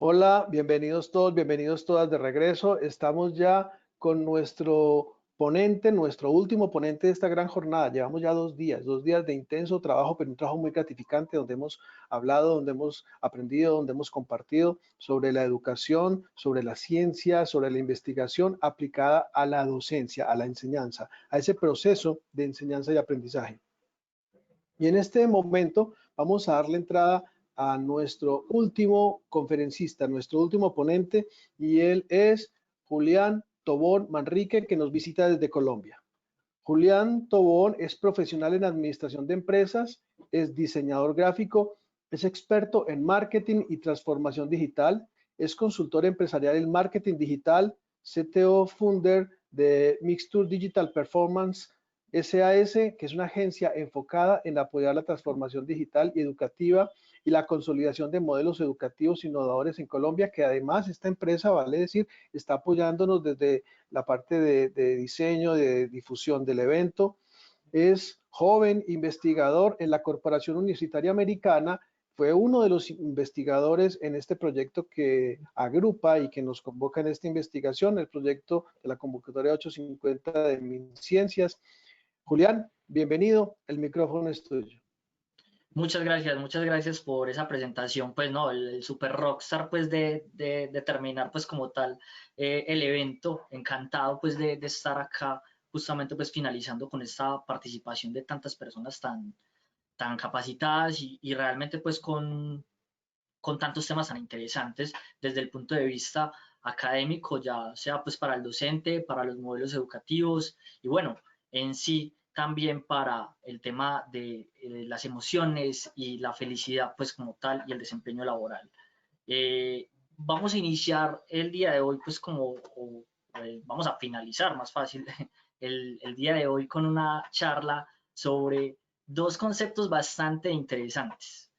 Hola, bienvenidos todos, bienvenidos todas de regreso. Estamos ya con nuestro ponente, nuestro último ponente de esta gran jornada. Llevamos ya 2 días de intenso trabajo, pero un trabajo muy gratificante donde hemos hablado, donde hemos aprendido, donde hemos compartido sobre la educación, sobre la ciencia, sobre la investigación aplicada a la docencia, a la enseñanza, a ese proceso de enseñanza y aprendizaje. Y en este momento vamos a darle entrada a nuestro último conferencista, nuestro último ponente, y él es Julián Tobón Manrique, que nos visita desde Colombia. Julián Tobón es profesional en administración de empresas, es diseñador gráfico, es experto en marketing y transformación digital, es consultor empresarial en marketing digital, CTO founder de Mixture Digital Performance SAS, que es una agencia enfocada en apoyar la transformación digital y educativa y la consolidación de modelos educativos innovadores en Colombia, que además esta empresa, vale decir, está apoyándonos desde la parte de diseño, de difusión del evento. Es joven investigador en la Corporación Universitaria Americana, fue uno de los investigadores en este proyecto que agrupa y que nos convoca en esta investigación, el proyecto de la convocatoria 850 de MinCiencias. Julián, bienvenido, el micrófono es tuyo. Muchas gracias por esa presentación, pues no, el super rockstar pues de terminar pues como tal el evento, encantado pues de estar acá justamente pues finalizando con esta participación de tantas personas tan capacitadas y realmente pues con tantos temas tan interesantes desde el punto de vista académico, ya sea pues para el docente, para los modelos educativos y bueno, en sí también para el tema de las emociones y la felicidad pues como tal y el desempeño laboral. Vamos a iniciar el día de hoy pues vamos a finalizar más fácil el día de hoy con una charla sobre dos conceptos bastante interesantes.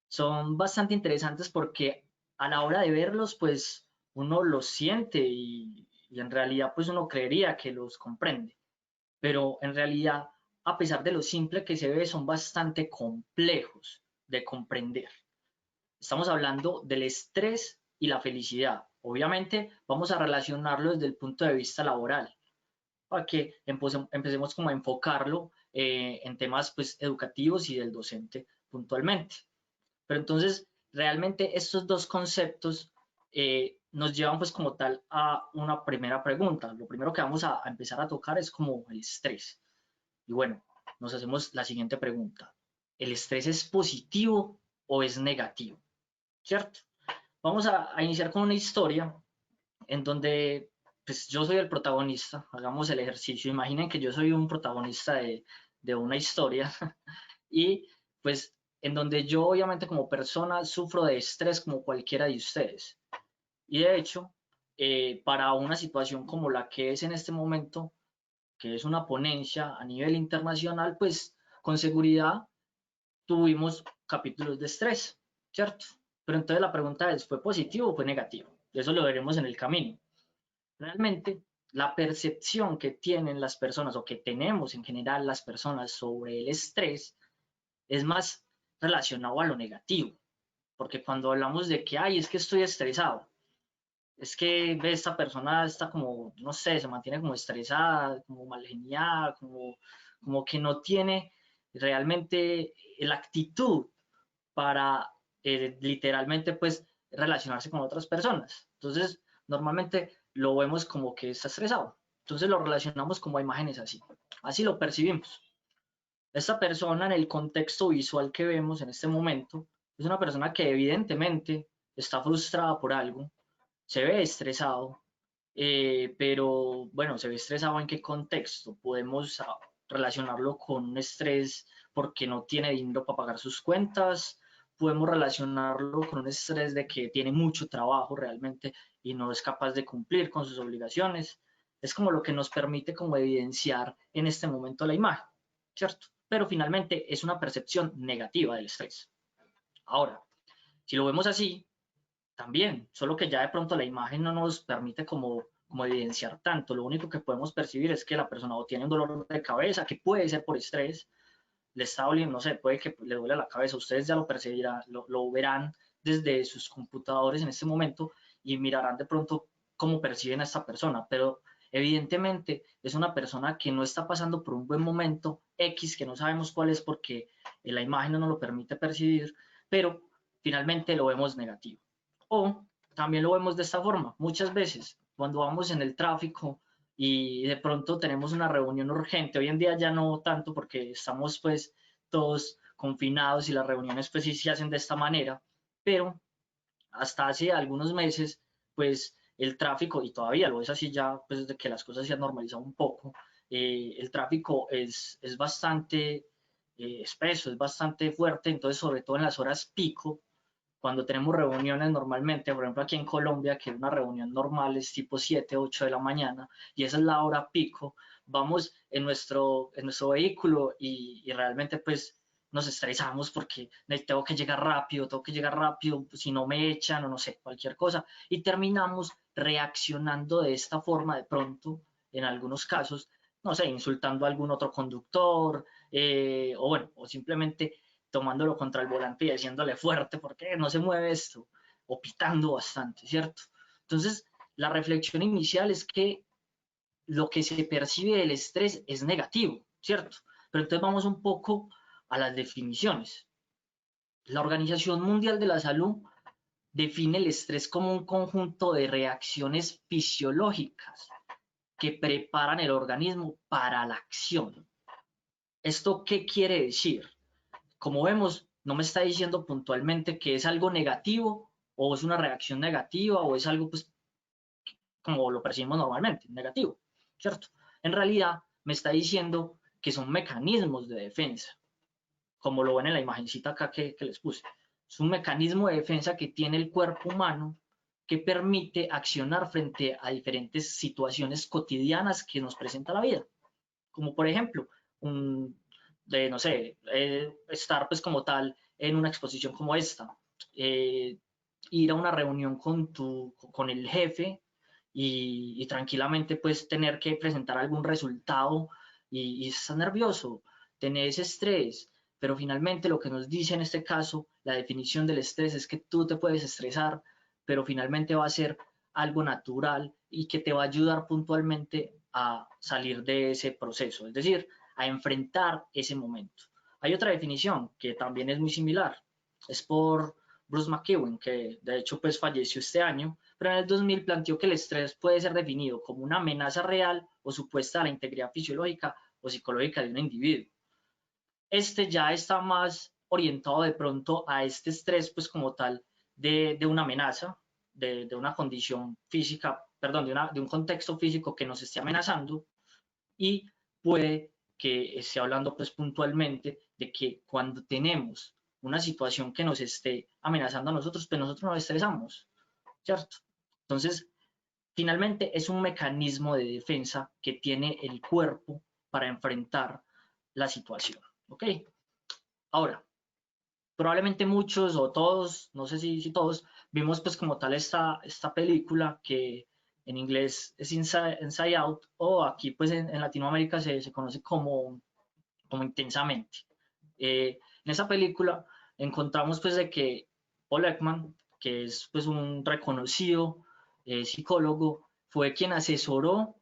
Son bastante interesantes porque a la hora de verlos, pues uno los siente y en realidad pues uno creería que los comprende, pero en realidad, a pesar de lo simple que se ve, son bastante complejos de comprender. Estamos hablando del estrés y la felicidad. Obviamente vamos a relacionarlo desde el punto de vista laboral, para que empecemos como a enfocarlo en temas pues educativos y del docente puntualmente. Pero entonces, realmente estos dos conceptos nos llevan pues como tal a una primera pregunta. Lo primero que vamos a empezar a tocar es como el estrés. Y bueno, nos hacemos la siguiente pregunta. ¿El estrés es positivo o es negativo? ¿Cierto? Vamos a iniciar con una historia en donde pues yo soy el protagonista. Hagamos el ejercicio. Imaginen que yo soy un protagonista de una historia y pues en donde yo obviamente como persona sufro de estrés como cualquiera de ustedes. Y de hecho, para una situación como la que es en este momento, que es una ponencia a nivel internacional, pues con seguridad tuvimos capítulos de estrés, ¿cierto? Pero entonces la pregunta es, ¿fue positivo o fue negativo? Eso lo veremos en el camino. Realmente, la percepción que tienen las personas o que tenemos en general las personas sobre el estrés es más relacionado a lo negativo, porque cuando hablamos de que, ay, es que estoy estresado, es que ve esta persona está como, no sé, se mantiene como estresada, como mal geniada, como que no tiene realmente la actitud para literalmente pues relacionarse con otras personas. Entonces, normalmente lo vemos como que está estresado. Entonces lo relacionamos como a imágenes así. Así lo percibimos. Esta persona en el contexto visual que vemos en este momento es una persona que evidentemente está frustrada por algo, se ve estresado, pero bueno, se ve estresado en qué contexto. Podemos relacionarlo con un estrés porque no tiene dinero para pagar sus cuentas, podemos relacionarlo con un estrés de que tiene mucho trabajo realmente y no es capaz de cumplir con sus obligaciones. Es como lo que nos permite como evidenciar en este momento la imagen, ¿cierto? Pero finalmente es una percepción negativa del estrés. Ahora, si lo vemos así, también, solo que ya de pronto la imagen no nos permite como evidenciar tanto. Lo único que podemos percibir es que la persona o tiene un dolor de cabeza, que puede ser por estrés, le está doliendo, no sé, puede que le duele la cabeza, ustedes ya lo percibirán, lo verán desde sus computadores en este momento y mirarán de pronto cómo perciben a esta persona, pero evidentemente es una persona que no está pasando por un buen momento X, que no sabemos cuál es porque la imagen no nos lo permite percibir, pero finalmente lo vemos negativo. O también lo vemos de esta forma, muchas veces cuando vamos en el tráfico y de pronto tenemos una reunión urgente, hoy en día ya no tanto porque estamos pues todos confinados y las reuniones pues sí se hacen de esta manera, pero hasta hace algunos meses pues el tráfico, y todavía lo es así ya pues desde que las cosas se han normalizado un poco, el tráfico es bastante espeso, es bastante fuerte, entonces sobre todo en las horas pico, cuando tenemos reuniones normalmente, por ejemplo aquí en Colombia, que una reunión normal es tipo 7, 8 de la mañana, y esa es la hora pico, vamos en nuestro vehículo y realmente pues nos estresamos porque tengo que llegar rápido, si no me echan o no sé, cualquier cosa, y terminamos reaccionando de esta forma de pronto, en algunos casos, no sé, insultando a algún otro conductor, o bueno, o simplemente tomándolo contra el volante y diciéndole fuerte, ¿por qué no se mueve esto? O pitando bastante, ¿cierto? Entonces, la reflexión inicial es que lo que se percibe del estrés es negativo, ¿cierto? Pero entonces vamos un poco a las definiciones. La Organización Mundial de la Salud define el estrés como un conjunto de reacciones fisiológicas que preparan el organismo para la acción. ¿Esto qué quiere decir? Como vemos, no me está diciendo puntualmente que es algo negativo o es una reacción negativa o es algo pues como lo percibimos normalmente, negativo, ¿cierto? En realidad me está diciendo que son mecanismos de defensa, como lo ven en la imagencita acá que les puse. Es un mecanismo de defensa que tiene el cuerpo humano que permite accionar frente a diferentes situaciones cotidianas que nos presenta la vida, como por ejemplo, un, no sé, estar pues como tal en una exposición como esta, eh, ir a una reunión con el jefe y tranquilamente pues tener que presentar algún resultado y estás nervioso, tener ese estrés, pero finalmente lo que nos dice en este caso, la definición del estrés es que tú te puedes estresar, pero finalmente va a ser algo natural y que te va a ayudar puntualmente a salir de ese proceso, es decir, a enfrentar ese momento. Hay otra definición que también es muy similar, es por Bruce McEwen, que de hecho pues falleció este año, pero en el 2000 planteó que el estrés puede ser definido como una amenaza real o supuesta a la integridad fisiológica o psicológica de un individuo. Este ya está más orientado de pronto a este estrés pues como tal de una amenaza, de una condición física, perdón, de un contexto físico que nos esté amenazando y puede que esté hablando pues puntualmente de que cuando tenemos una situación que nos esté amenazando a nosotros, pues nosotros nos estresamos, ¿cierto? Entonces, finalmente es un mecanismo de defensa que tiene el cuerpo para enfrentar la situación, ¿ok? Ahora, probablemente muchos o todos, no sé si todos, vimos pues como tal esta película que en inglés es Inside Out o aquí pues en Latinoamérica se conoce como Intensamente. En esa película encontramos pues de que Paul Ekman, que es pues un reconocido psicólogo, fue quien asesoró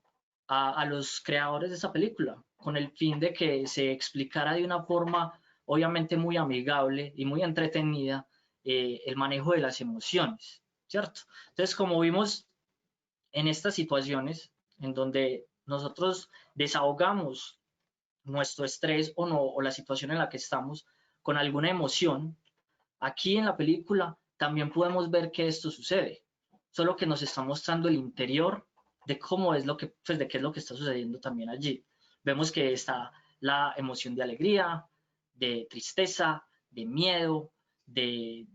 a los creadores de esa película con el fin de que se explicara de una forma obviamente muy amigable y muy entretenida el manejo de las emociones, ¿cierto? Entonces, como vimos en estas situaciones en donde nosotros desahogamos nuestro estrés o no, o la situación en la que estamos con alguna emoción, aquí en la película también podemos ver que esto sucede, solo que nos está mostrando el interior de cómo es lo que, pues de qué es lo que está sucediendo también allí. Vemos que está la emoción de alegría, de tristeza, de miedo, de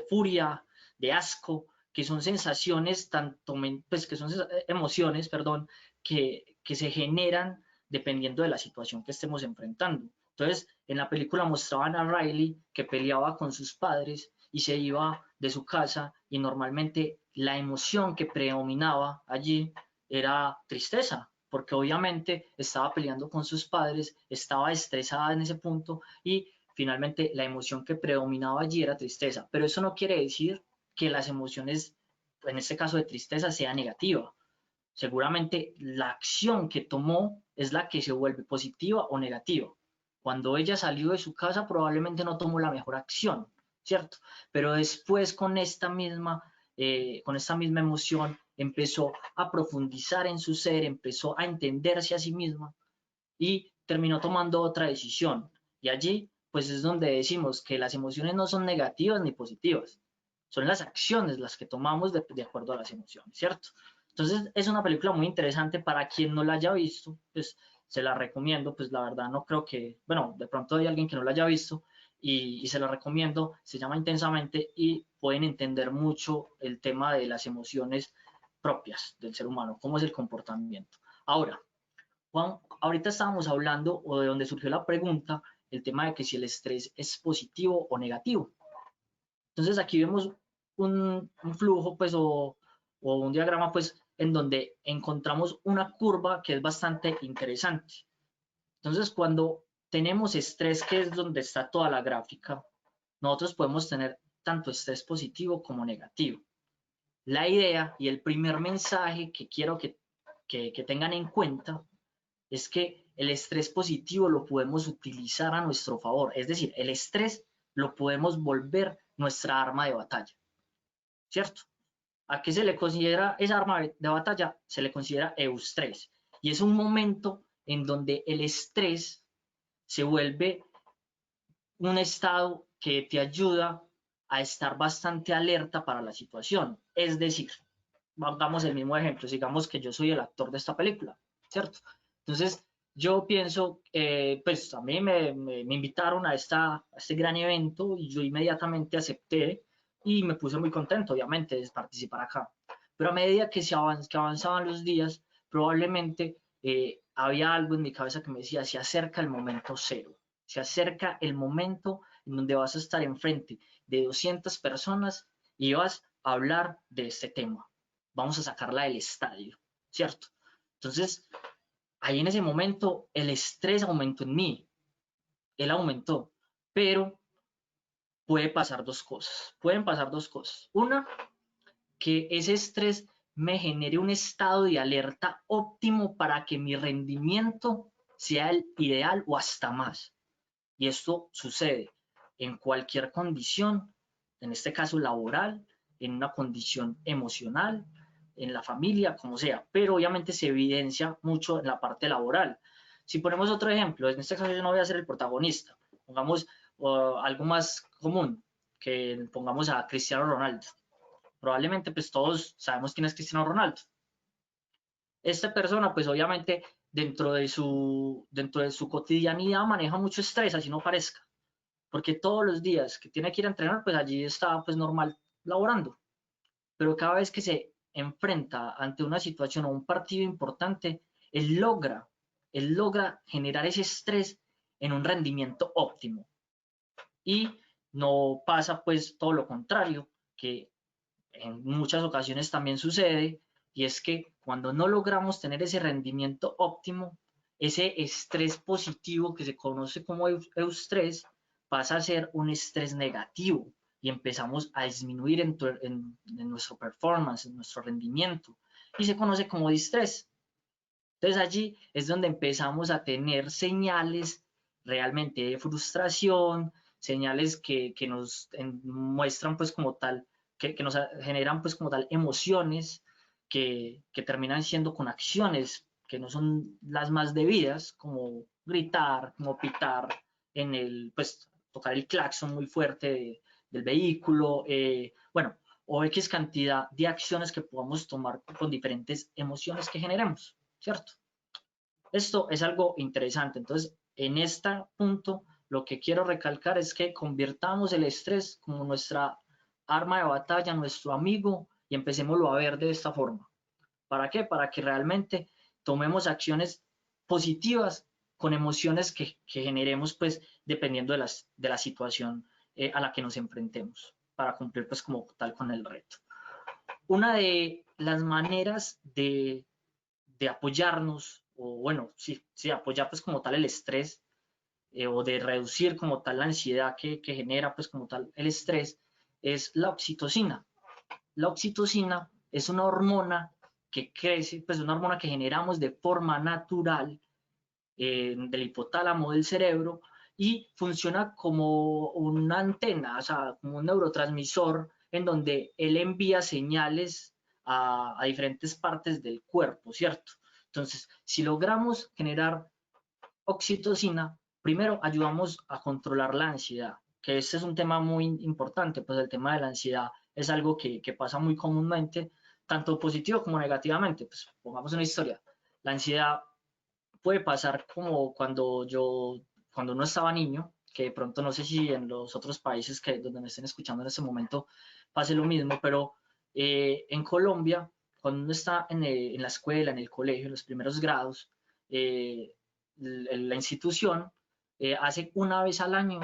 furia, de asco, que son sensaciones tanto, pues que son emociones, perdón, que se generan dependiendo de la situación que estemos enfrentando. Entonces, en la película mostraban a Riley que peleaba con sus padres y se iba de su casa y normalmente la emoción que predominaba allí era tristeza, porque obviamente estaba peleando con sus padres, estaba estresada en ese punto y finalmente la emoción que predominaba allí era tristeza, pero eso no quiere decir que las emociones, en este caso de tristeza, sea negativa. Seguramente la acción que tomó es la que se vuelve positiva o negativa. Cuando ella salió de su casa probablemente no tomó la mejor acción, ¿cierto? Pero después con esta misma emoción empezó a profundizar en su ser, empezó a entenderse a sí misma y terminó tomando otra decisión. Y allí, pues es donde decimos que las emociones no son negativas ni positivas, son las acciones las que tomamos de acuerdo a las emociones, ¿cierto? Entonces es una película muy interesante para quien no la haya visto, pues se la recomiendo, pues la verdad no creo que, bueno, de pronto hay alguien que no la haya visto y se la recomiendo, se llama Intensamente y pueden entender mucho el tema de las emociones propias del ser humano, cómo es el comportamiento. Ahora, Juan, ahorita estábamos hablando, o de donde surgió la pregunta, el tema de que si el estrés es positivo o negativo. Entonces aquí vemos un flujo, pues, o un diagrama, pues, en donde encontramos una curva que es bastante interesante. Entonces, cuando tenemos estrés, que es donde está toda la gráfica, nosotros podemos tener tanto estrés positivo como negativo. La idea y el primer mensaje que quiero que tengan en cuenta es que el estrés positivo lo podemos utilizar a nuestro favor. Es decir, el estrés lo podemos volver nuestra arma de batalla, ¿cierto? ¿A qué se le considera esa arma de batalla? Se le considera eustrés. Y es un momento en donde el estrés se vuelve un estado que te ayuda a estar bastante alerta para la situación. Es decir, pongamos el mismo ejemplo, digamos que yo soy el actor de esta película, ¿cierto? Entonces, yo pienso, pues a mí me invitaron a este gran evento y yo inmediatamente acepté y me puse muy contento, obviamente, de participar acá. Pero a medida que avanzaban los días, probablemente había algo en mi cabeza que me decía, se acerca el momento cero, se acerca el momento en donde vas a estar enfrente de 200 personas y vas a hablar de este tema. Vamos a sacarla del estadio, ¿cierto? Entonces, ahí en ese momento el estrés aumentó en mí, él aumentó, pero pueden pasar dos cosas. Una, que ese estrés me genere un estado de alerta óptimo para que mi rendimiento sea el ideal o hasta más. Y esto sucede en cualquier condición, en este caso laboral, en una condición emocional, en la familia, como sea, pero obviamente se evidencia mucho en la parte laboral. Si ponemos otro ejemplo, en este caso yo no voy a ser el protagonista, pongamos algo más común, que pongamos a Cristiano Ronaldo. Probablemente pues todos sabemos quién es Cristiano Ronaldo. Esta persona pues obviamente dentro de su cotidianidad maneja mucho estrés, así no parezca, porque todos los días que tiene que ir a entrenar, pues allí está pues normal laborando, pero cada vez que se enfrenta ante una situación o un partido importante, él logra, él logra generar ese estrés en un rendimiento óptimo y no pasa pues todo lo contrario, que en muchas ocasiones también sucede, y es que cuando no logramos tener ese rendimiento óptimo, ese estrés positivo que se conoce como eustrés pasa a ser un estrés negativo y empezamos a disminuir en nuestro performance, en nuestro rendimiento, y se conoce como distrés. Entonces allí es donde empezamos a tener señales realmente de frustración, señales que nos muestran pues como tal, que nos generan pues como tal emociones que terminan siendo con acciones que no son las más debidas, como gritar, como pitar pues tocar el claxon muy fuerte del vehículo, bueno, o X cantidad de acciones que podamos tomar con diferentes emociones que generemos. ¿Cierto? Esto es algo interesante. Entonces, en este punto, lo que quiero recalcar es que convirtamos el estrés como nuestra arma de batalla, nuestro amigo, y empecémoslo a ver de esta forma. ¿Para qué? Para que realmente tomemos acciones positivas con emociones que generemos, pues, dependiendo de la situación a la que nos enfrentemos, para cumplir, pues, como tal con el reto. Una de las maneras de apoyarnos, o bueno, sí, apoyar pues como tal el estrés, o de reducir como tal la ansiedad que genera pues como tal el estrés es la oxitocina. La oxitocina es una hormona que crece, pues una hormona que generamos de forma natural del hipotálamo del cerebro y funciona como una antena, o sea, como un neurotransmisor en donde él envía señales a diferentes partes del cuerpo, ¿cierto? Entonces, si logramos generar oxitocina, primero ayudamos a controlar la ansiedad, que este es un tema muy importante, pues el tema de la ansiedad es algo que pasa muy comúnmente, tanto positivo como negativamente. Pues pongamos una historia. La ansiedad puede pasar como cuando uno estaba niño, que de pronto no sé si en los otros países donde me estén escuchando en este momento pase lo mismo, pero en Colombia, cuando uno está en la escuela, en el colegio, en los primeros grados, eh, la institución hace una vez al año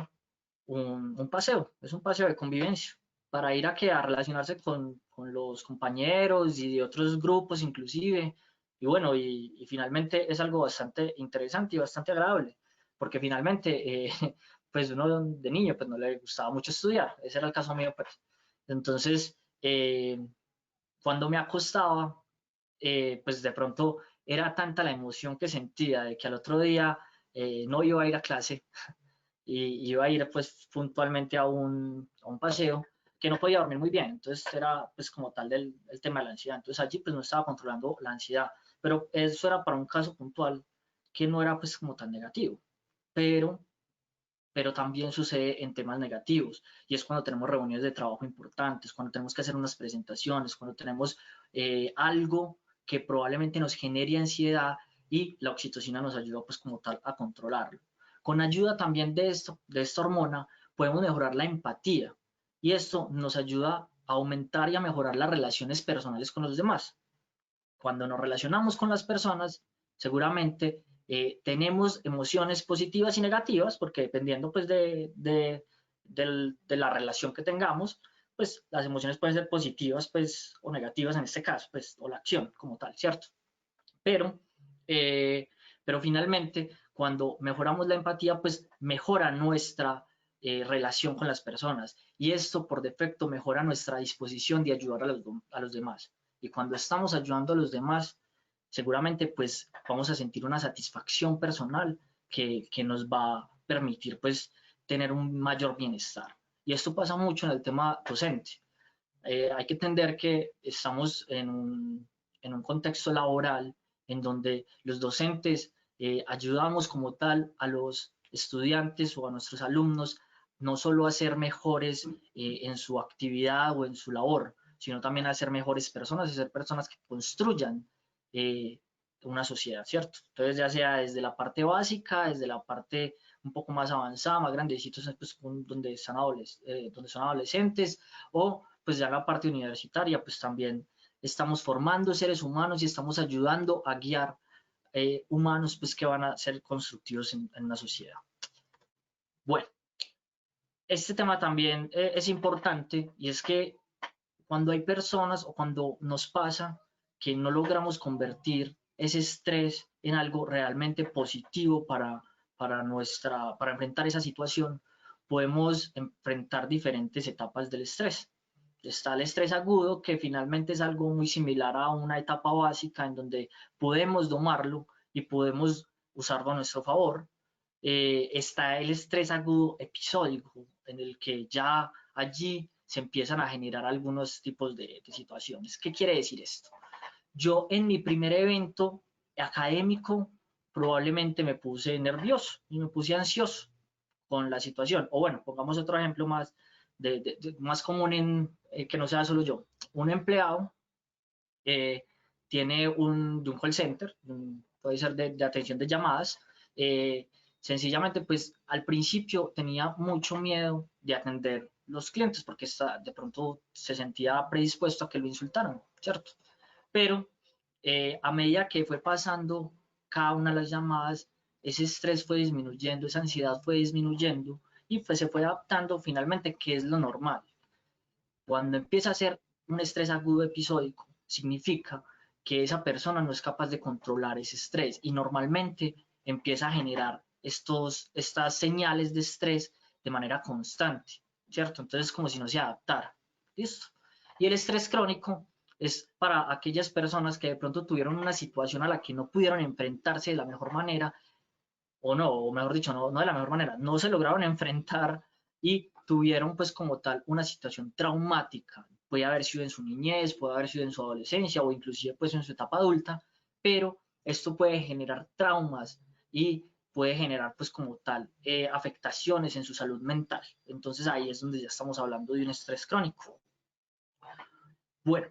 un paseo, es un paseo de convivencia, para ir a relacionarse con los compañeros y de otros grupos inclusive, y bueno, y finalmente es algo bastante interesante y bastante agradable, porque finalmente, pues uno de niño pues no le gustaba mucho estudiar, ese era el caso mío, pues. Entonces, cuando me acostaba, pues de pronto era tanta la emoción que sentía de que al otro día no iba a ir a clase y iba a ir pues puntualmente a un paseo que no podía dormir muy bien, entonces era pues como tal el tema de la ansiedad, entonces allí pues no estaba controlando la ansiedad, pero eso era para un caso puntual que no era pues como tan negativo, pero, pero también sucede en temas negativos y es cuando tenemos reuniones de trabajo importantes, cuando tenemos que hacer unas presentaciones, cuando tenemos algo que probablemente nos genere ansiedad y la oxitocina nos ayuda pues como tal a controlarlo. Con ayuda también de esta hormona, podemos mejorar la empatía y esto nos ayuda a aumentar y a mejorar las relaciones personales con los demás. Cuando nos relacionamos con las personas, seguramente tenemos emociones positivas y negativas, porque dependiendo pues de la relación que tengamos, pues las emociones pueden ser positivas pues o negativas en este caso, pues o la acción como tal, ¿cierto? Pero, eh, pero finalmente, cuando mejoramos la empatía, pues mejora nuestra relación con las personas y esto por defecto mejora nuestra disposición de ayudar a los demás. Y cuando estamos ayudando a los demás, seguramente pues vamos a sentir una satisfacción personal que nos va a permitir pues tener un mayor bienestar. Y esto pasa mucho en el tema docente. Hay que entender que estamos en un contexto laboral en donde los docentes ayudamos como tal a los estudiantes o a nuestros alumnos no solo a ser mejores en su actividad o en su labor, sino también a ser mejores personas y ser personas que construyan eh, una sociedad, ¿cierto? Entonces, ya sea desde la parte básica, desde la parte un poco más avanzada, más grandecitos, pues, donde son adolescentes, o pues ya la parte universitaria, pues también estamos formando seres humanos y estamos ayudando a guiar humanos pues que van a ser constructivos en una sociedad. Bueno, este tema también es importante y es que cuando hay personas o cuando nos pasa que no logramos convertir ese estrés en algo realmente positivo para enfrentar esa situación, podemos enfrentar diferentes etapas del estrés. Está el estrés agudo, que finalmente es algo muy similar a una etapa básica en donde podemos domarlo y podemos usarlo a nuestro favor. Está el estrés agudo episódico, en el que ya allí se empiezan a generar algunos tipos de situaciones. ¿Qué quiere decir esto? Yo en mi primer evento académico probablemente me puse nervioso y me puse ansioso con la situación. O bueno, pongamos otro ejemplo más común que no sea solo yo. Un empleado eh, tiene de un call center, puede ser de atención de llamadas, sencillamente pues al principio tenía mucho miedo de atender los clientes porque de pronto se sentía predispuesto a que lo insultaran, ¿cierto? Pero a medida que fue pasando cada una de las llamadas, ese estrés fue disminuyendo, esa ansiedad fue disminuyendo y pues se fue adaptando finalmente, que es lo normal. Cuando empieza a ser un estrés agudo episódico, significa que esa persona no es capaz de controlar ese estrés y normalmente empieza a generar estas señales de estrés de manera constante, ¿cierto? Entonces, como si no se adaptara. ¿Listo? Y el estrés crónico es para aquellas personas que de pronto tuvieron una situación a la que no pudieron enfrentarse de la mejor manera, o no, o mejor dicho, no de la mejor manera, no se lograron enfrentar y tuvieron pues como tal una situación traumática. Puede haber sido en su niñez, puede haber sido en su adolescencia o inclusive pues en su etapa adulta, pero esto puede generar traumas y puede generar pues como tal afectaciones en su salud mental. Entonces ahí es donde ya estamos hablando de un estrés crónico. Bueno,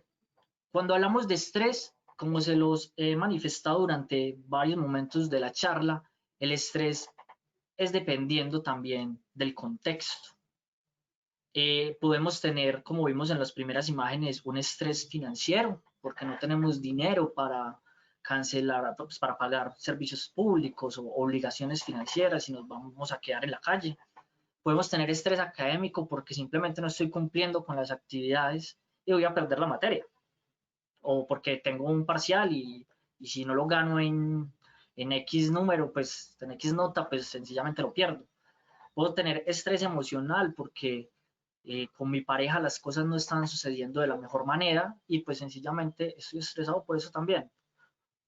cuando hablamos de estrés, como se los he manifestado durante varios momentos de la charla, el estrés es dependiendo también del contexto. Podemos tener, como vimos en las primeras imágenes, un estrés financiero, porque no tenemos dinero para cancelar, pues, para pagar servicios públicos o obligaciones financieras y nos vamos a quedar en la calle. Podemos tener estrés académico porque simplemente no estoy cumpliendo con las actividades y voy a perder la materia. O porque tengo un parcial y si no lo gano en X número, pues en X nota, pues sencillamente lo pierdo. Puedo tener estrés emocional porque con mi pareja las cosas no están sucediendo de la mejor manera y pues sencillamente estoy estresado por eso también.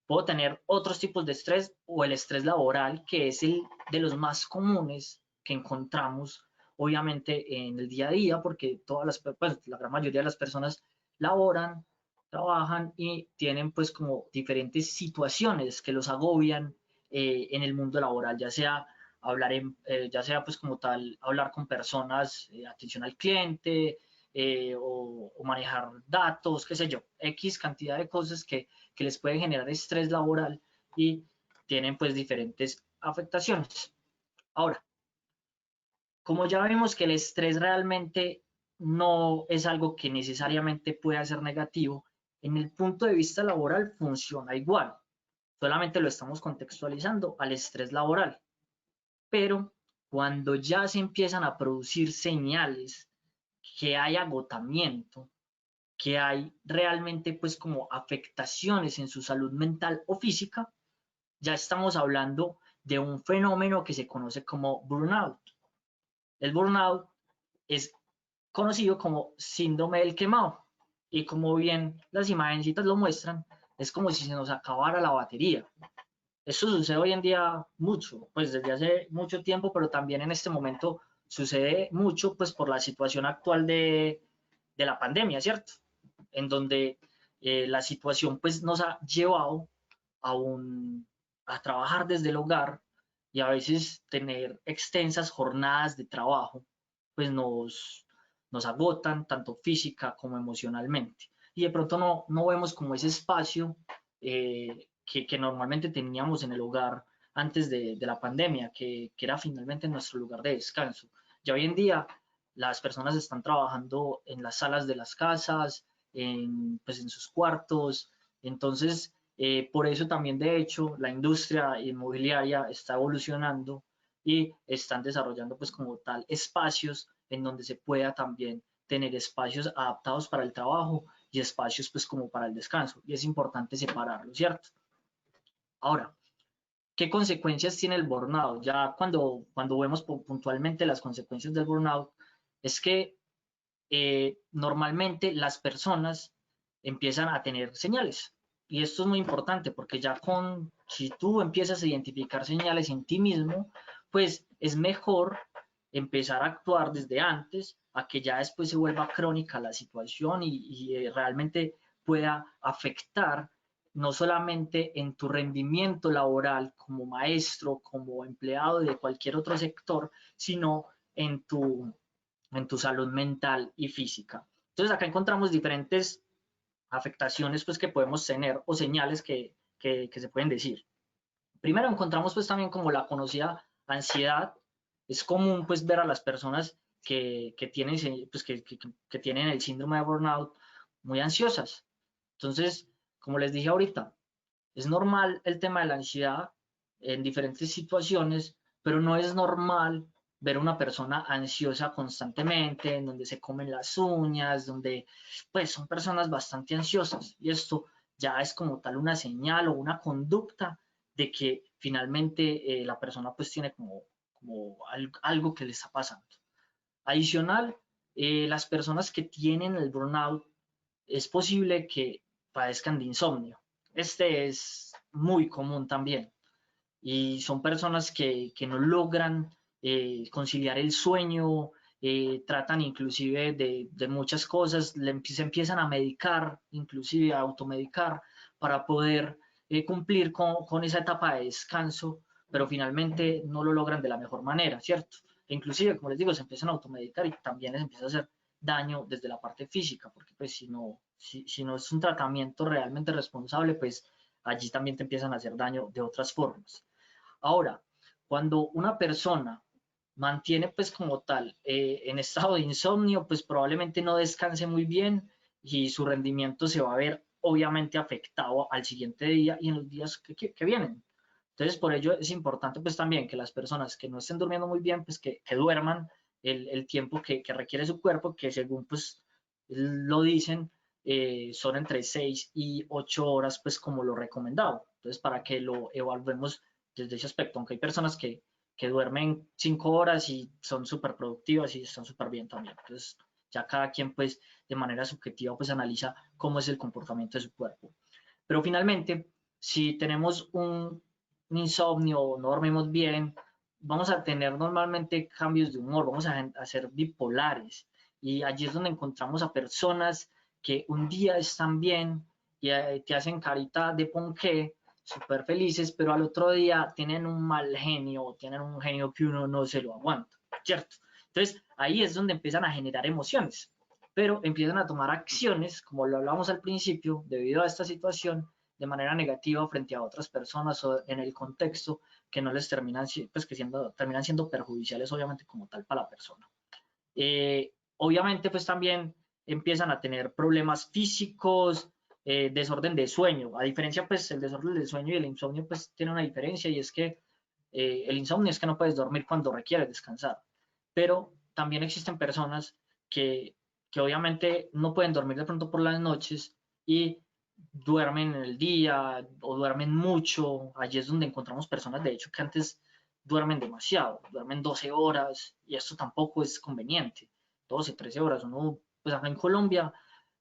Puedo tener otros tipos de estrés o el estrés laboral, que es el de los más comunes que encontramos obviamente en el día a día, porque todas pues, la gran mayoría de las personas laboran, trabajan y tienen pues como diferentes situaciones que los agobian en el mundo laboral, ya sea ya sea pues como tal, hablar con personas, atención al cliente, o manejar datos, qué sé yo, X cantidad de cosas que les puede generar estrés laboral y tienen pues diferentes afectaciones. Ahora, como ya vemos que el estrés realmente no es algo que necesariamente pueda ser negativo, en el punto de vista laboral funciona igual, solamente lo estamos contextualizando al estrés laboral. Pero cuando ya se empiezan a producir señales que hay agotamiento, que hay realmente pues como afectaciones en su salud mental o física, ya estamos hablando de un fenómeno que se conoce como burnout. El burnout es conocido como síndrome del quemado y como bien las imagencitas lo muestran, es como si se nos acabara la batería. Esto sucede hoy en día mucho, pues desde hace mucho tiempo, pero también en este momento sucede mucho pues por la situación actual de la pandemia, ¿cierto? En donde la situación pues nos ha llevado a, a trabajar desde el hogar y a veces tener extensas jornadas de trabajo pues nos agotan tanto física como emocionalmente. Y de pronto no vemos como ese espacio que normalmente teníamos en el hogar antes de la pandemia, que era finalmente nuestro lugar de descanso. Ya hoy en día las personas están trabajando en las salas de las casas, pues en sus cuartos. Entonces, por eso también, de hecho, la industria inmobiliaria está evolucionando y están desarrollando pues como tal espacios en donde se pueda también tener espacios adaptados para el trabajo y espacios pues como para el descanso. Y es importante separarlo, ¿cierto? Ahora, ¿qué consecuencias tiene el burnout? Ya cuando vemos puntualmente las consecuencias del burnout, es que normalmente las personas empiezan a tener señales. Y esto es muy importante porque si tú empiezas a identificar señales en ti mismo, pues es mejor empezar a actuar desde antes a que ya después se vuelva crónica la situación y realmente pueda afectar no solamente en tu rendimiento laboral como maestro, como empleado de cualquier otro sector, sino en tu salud mental y física. Entonces acá encontramos diferentes afectaciones pues que podemos tener o señales que se pueden decir. Primero encontramos pues también como la conocida ansiedad. Es común pues ver a las personas tienen, pues, que tienen el síndrome de burnout muy ansiosas. Entonces, como les dije ahorita, es normal el tema de la ansiedad en diferentes situaciones, pero no es normal ver a una persona ansiosa constantemente, en donde se comen las uñas, donde pues son personas bastante ansiosas y esto ya es como tal una señal o una conducta de que finalmente la persona pues tiene algo que le está pasando. Adicional, las personas que tienen el burnout es posible que padezcan de insomnio. Este es muy común también y son personas que no logran conciliar el sueño, tratan inclusive de muchas cosas, se empiezan a medicar, inclusive a automedicar para poder cumplir con esa etapa de descanso, pero finalmente no lo logran de la mejor manera, ¿cierto? E inclusive, como les digo, se empiezan a automedicar y también les empieza a hacer daño desde la parte física, porque pues si no es un tratamiento realmente responsable, pues allí también te empiezan a hacer daño de otras formas. Ahora, cuando una persona mantiene pues como tal en estado de insomnio, pues probablemente no descanse muy bien y su rendimiento se va a ver obviamente afectado al siguiente día y en los días que vienen. Entonces, por ello es importante pues también que las personas que no estén durmiendo muy bien, pues que duerman el tiempo que requiere su cuerpo, que según pues lo dicen, son entre 6 y 8 horas pues como lo recomendado. Entonces, para que lo evaluemos desde ese aspecto, aunque hay personas que duermen 5 horas y son súper productivas y están súper bien también. Entonces, ya cada quien pues de manera subjetiva pues analiza cómo es el comportamiento de su cuerpo. Pero finalmente, si tenemos un insomnio, no dormimos bien, vamos a tener normalmente cambios de humor, vamos a ser bipolares. Y allí es donde encontramos a personas que un día están bien y te hacen carita de ponqué, súper felices, pero al otro día tienen un mal genio, tienen un genio que uno no se lo aguanta, ¿cierto? Entonces ahí es donde empiezan a generar emociones, pero empiezan a tomar acciones, como lo hablábamos al principio, debido a esta situación, de manera negativa frente a otras personas o en el contexto que no les terminan, pues terminan siendo perjudiciales obviamente como tal para la persona. Obviamente pues también empiezan a tener problemas físicos, desorden de sueño. A diferencia pues el desorden del sueño y el insomnio pues tiene una diferencia y es que el insomnio es que no puedes dormir cuando requieres descansar, pero también existen personas que obviamente no pueden dormir de pronto por las noches y duermen en el día o duermen mucho. Allí es donde encontramos personas, de hecho, que antes duermen demasiado, duermen 12 horas y esto tampoco es conveniente. 12, 13 horas. Uno, pues acá en Colombia,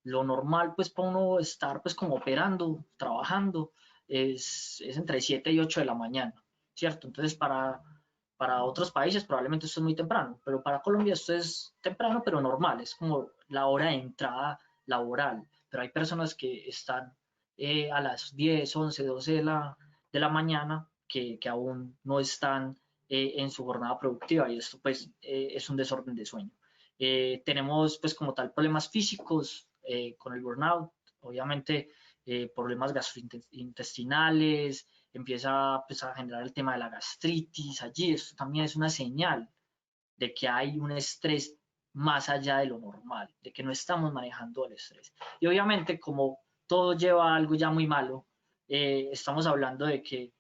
lo normal pues para uno estar pues como operando, trabajando, es entre 7 y 8 de la mañana, ¿cierto? Entonces para otros países probablemente esto es muy temprano, pero para Colombia esto es temprano pero normal, es como la hora de entrada laboral, pero hay personas que están a las 10, 11, 12 de la mañana que aún no están en su jornada productiva y esto pues es un desorden de sueño. Tenemos pues como tal problemas físicos con el burnout, obviamente problemas gastrointestinales, empieza pues, a generar el tema de la gastritis allí, esto también es una señal de que hay un estrés más allá de lo normal, de que no estamos manejando el estrés. Y obviamente como todo lleva a algo ya muy malo, estamos hablando de que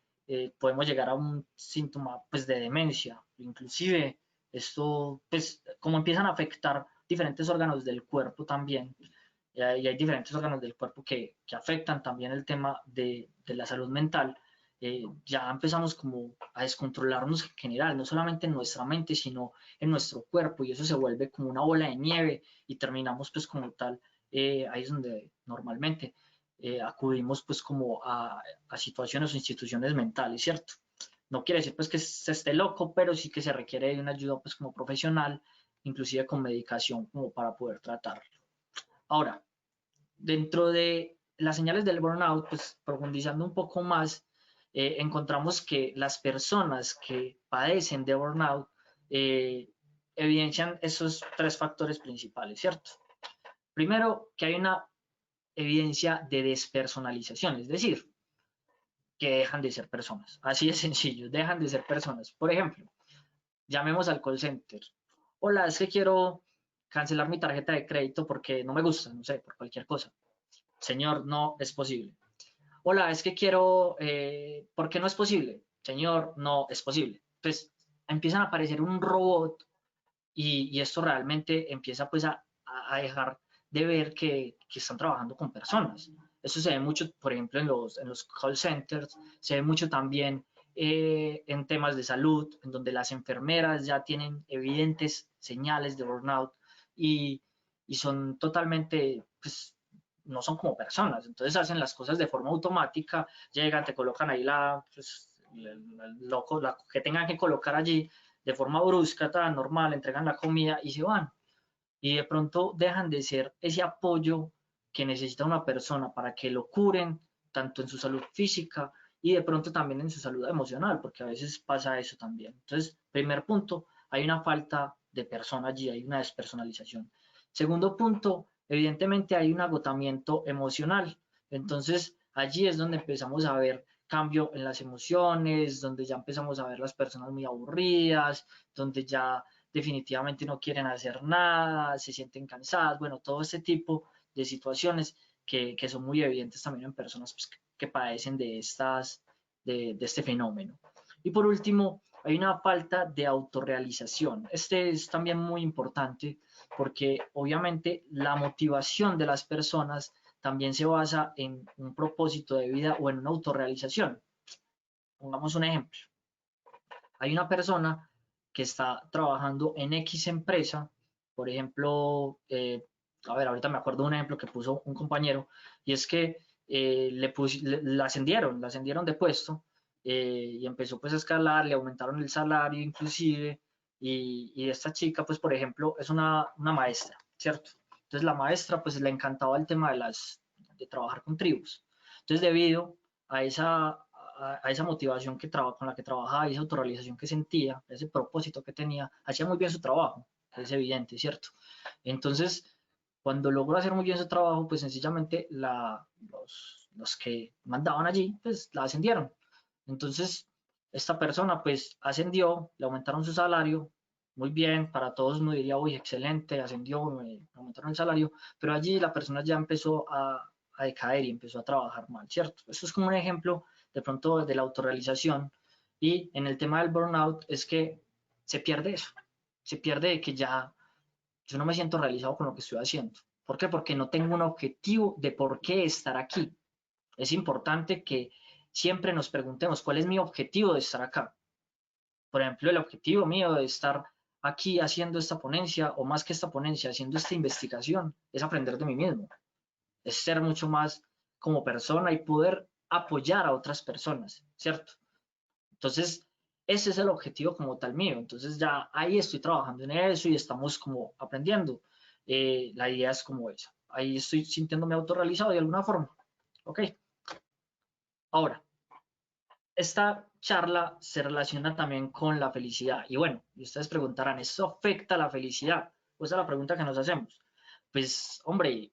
podemos llegar a un síntoma pues de demencia, inclusive esto pues como empiezan a afectar diferentes órganos del cuerpo también, y hay diferentes órganos del cuerpo que afectan también el tema de la salud mental, ya empezamos como a descontrolarnos en general, no solamente en nuestra mente, sino en nuestro cuerpo, y eso se vuelve como una bola de nieve y terminamos pues como tal, ahí es donde normalmente acudimos pues como a situaciones o instituciones mentales, ¿cierto? No quiere decir pues que se esté loco, pero sí que se requiere de una ayuda pues como profesional, inclusive con medicación como para poder tratarlo. Ahora, dentro de las señales del burnout, pues profundizando un poco más, encontramos que las personas que padecen de burnout evidencian esos tres factores principales, ¿cierto? Primero, que hay una evidencia de despersonalización, es decir, que dejan de ser personas. Así de sencillo, dejan de ser personas. Por ejemplo, llamemos al call center. Hola, es que quiero cancelar mi tarjeta de crédito porque no me gusta, no sé, por cualquier cosa. Señor, no es posible. Hola, es que quiero, ¿por qué no es posible? Señor, no es posible. Pues empiezan a aparecer un robot y esto realmente empieza pues a dejar de ver que están trabajando con personas. Eso se ve mucho, por ejemplo, en los call centers, se ve mucho también en temas de salud, en donde las enfermeras ya tienen evidentes señales de burnout y, y son totalmente, pues, no son como personas, entonces hacen las cosas de forma automática, llegan, te colocan ahí pues, la que tengan que colocar allí de forma brusca, tan normal, entregan la comida y se van. Y de pronto dejan de ser ese apoyo que necesita una persona para que lo curen, tanto en su salud física y de pronto también en su salud emocional, porque a veces pasa eso también. Entonces, primer punto, hay una falta de persona allí, hay una despersonalización. Segundo punto, evidentemente hay un agotamiento emocional. Entonces, allí es donde empezamos a ver cambio en las emociones, donde ya empezamos a ver las personas muy aburridas, donde ya definitivamente no quieren hacer nada, se sienten cansadas, bueno, todo este tipo de situaciones que son muy evidentes también en personas pues, que padecen de este fenómeno. Y por último, hay una falta de autorrealización. Este es también muy importante porque obviamente la motivación de las personas también se basa en un propósito de vida o en una autorrealización. Pongamos un ejemplo. Hay una persona que está trabajando en X empresa, por ejemplo, a ver, ahorita me acuerdo de un ejemplo que puso un compañero, y es que la ascendieron de puesto, y empezó pues a escalar, le aumentaron el salario inclusive, y esta chica pues por ejemplo es una maestra, ¿cierto? Entonces la maestra pues le encantaba el tema de trabajar con tribus. Entonces debido a esa motivación con la que trabajaba y esa autorrealización que sentía, ese propósito que tenía, hacía muy bien su trabajo, es evidente, ¿cierto? Entonces, cuando logró hacer muy bien su trabajo, pues sencillamente los que mandaban allí, pues la ascendieron. Entonces, esta persona pues ascendió, le aumentaron su salario, muy bien, para todos uno diría, uy, excelente, ascendió, me aumentaron el salario, pero allí la persona ya empezó a decaer y empezó a trabajar mal, ¿cierto? Eso es como un ejemplo de pronto de la autorrealización y en el tema del burnout es que se pierde eso, se pierde de que ya yo no me siento realizado con lo que estoy haciendo. ¿Por qué? Porque no tengo un objetivo de por qué estar aquí. Es importante que siempre nos preguntemos cuál es mi objetivo de estar acá. Por ejemplo, el objetivo mío de estar aquí haciendo esta ponencia o más que esta ponencia, haciendo esta investigación, es aprender de mí mismo, es ser mucho más como persona y poder apoyar a otras personas, ¿cierto? Entonces, ese es el objetivo como tal mío. Entonces ya ahí estoy trabajando en eso y estamos como aprendiendo. La idea es como esa. Ahí estoy sintiéndome autorrealizado de alguna forma. Ok. Ahora, esta charla se relaciona también con la felicidad. Y bueno, y ustedes preguntarán, ¿eso afecta la felicidad? Pues esa es la pregunta que nos hacemos. Pues, hombre,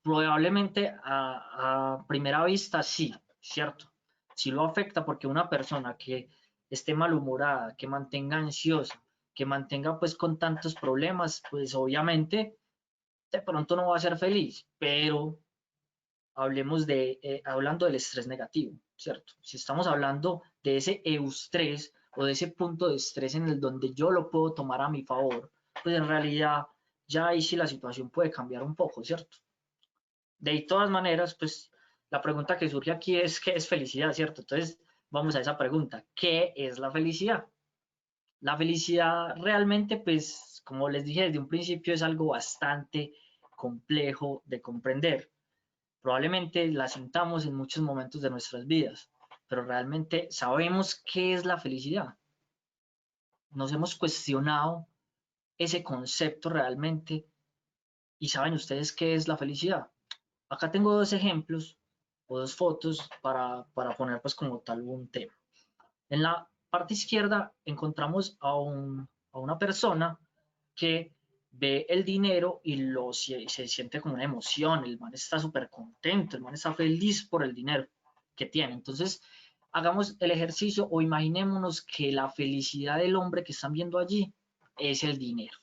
probablemente a primera vista sí, ¿cierto? Sí lo afecta porque una persona que esté malhumorada, que mantenga ansiosa, que mantenga pues con tantos problemas, pues obviamente de pronto no va a ser feliz, pero hablando del estrés negativo, ¿cierto? Si estamos hablando de ese eustrés o de ese punto de estrés en el donde yo lo puedo tomar a mi favor, pues en realidad ya ahí sí la situación puede cambiar un poco, ¿cierto? De todas maneras, pues la pregunta que surge aquí es ¿qué es felicidad, cierto? Entonces, vamos a esa pregunta, ¿qué es la felicidad? La felicidad realmente, pues, como les dije desde un principio, es algo bastante complejo de comprender. Probablemente la sintamos en muchos momentos de nuestras vidas, pero realmente sabemos qué es la felicidad. Nos hemos cuestionado ese concepto realmente y saben ustedes qué es la felicidad. Acá tengo dos ejemplos o dos fotos para poner pues como tal un tema. En la parte izquierda encontramos a una persona que ve el dinero y se siente como una emoción, el man está súper contento, el man está feliz por el dinero que tiene. Entonces, hagamos el ejercicio o imaginémonos que la felicidad del hombre que están viendo allí es el dinero,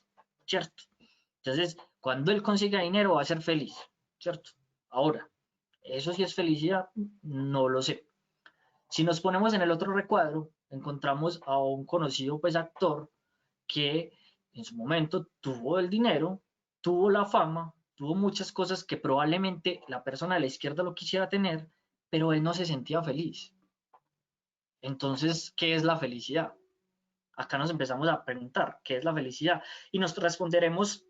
¿cierto? Entonces, cuando él consiga dinero va a ser feliz, ¿cierto? Ahora, ¿eso sí es felicidad? No lo sé. Si nos ponemos en el otro recuadro, encontramos a un conocido pues actor que en su momento tuvo el dinero, tuvo la fama, tuvo muchas cosas que probablemente la persona de la izquierda lo quisiera tener, pero él no se sentía feliz. Entonces, ¿qué es la felicidad? Acá nos empezamos a preguntar, ¿qué es la felicidad? Y nos responderemos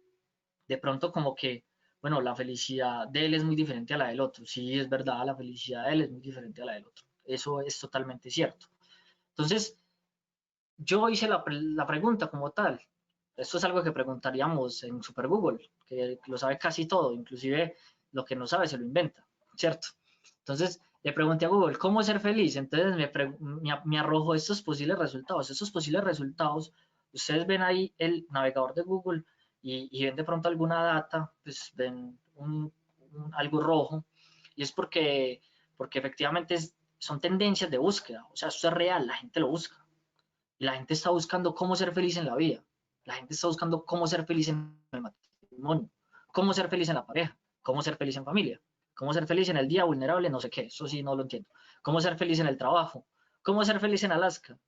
de pronto como que, bueno, la felicidad de él es muy diferente a la del otro. Sí, es verdad, la felicidad de él es muy diferente a la del otro. Eso es totalmente cierto. Entonces, yo hice la pregunta como tal. Esto es algo que preguntaríamos en Super Google, que lo sabe casi todo, inclusive lo que no sabe se lo inventa, ¿cierto? Entonces, le pregunté a Google, ¿cómo ser feliz? Entonces me arrojó estos posibles resultados. Estos posibles resultados, ustedes ven ahí el navegador de Google y ven de pronto alguna data, pues ven algo rojo, y es porque efectivamente son tendencias de búsqueda, o sea, eso es real, la gente lo busca. Y la gente está buscando cómo ser feliz en la vida. La gente está buscando cómo ser feliz en el matrimonio, cómo ser feliz en la pareja, cómo ser feliz en familia, cómo ser feliz en el día vulnerable, no sé qué, eso sí no lo entiendo. Cómo ser feliz en el trabajo, cómo ser feliz en Alaska,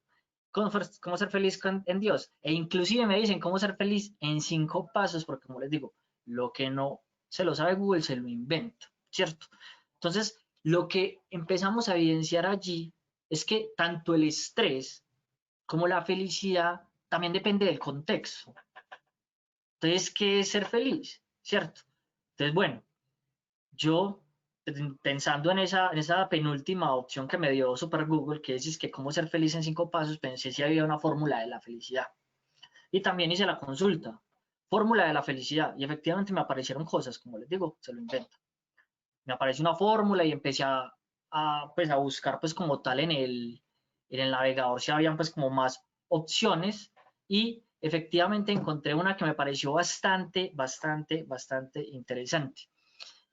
cómo ser feliz en Dios. E inclusive me dicen cómo ser feliz en 5 pasos, porque como les digo, lo que no se lo sabe Google se lo inventa, ¿cierto? Entonces, lo que empezamos a evidenciar allí es que tanto el estrés como la felicidad también depende del contexto. Entonces, ¿qué es ser feliz? ¿Cierto? Entonces, bueno, yo pensando en esa penúltima opción que me dio Super Google, que es que cómo ser feliz en 5 pasos, pensé si había una fórmula de la felicidad. Y también hice la consulta, fórmula de la felicidad, y efectivamente me aparecieron cosas, como les digo, se lo invento. Me apareció una fórmula y empecé pues, a buscar pues como tal en el navegador si habían pues como más opciones y efectivamente encontré una que me pareció bastante interesante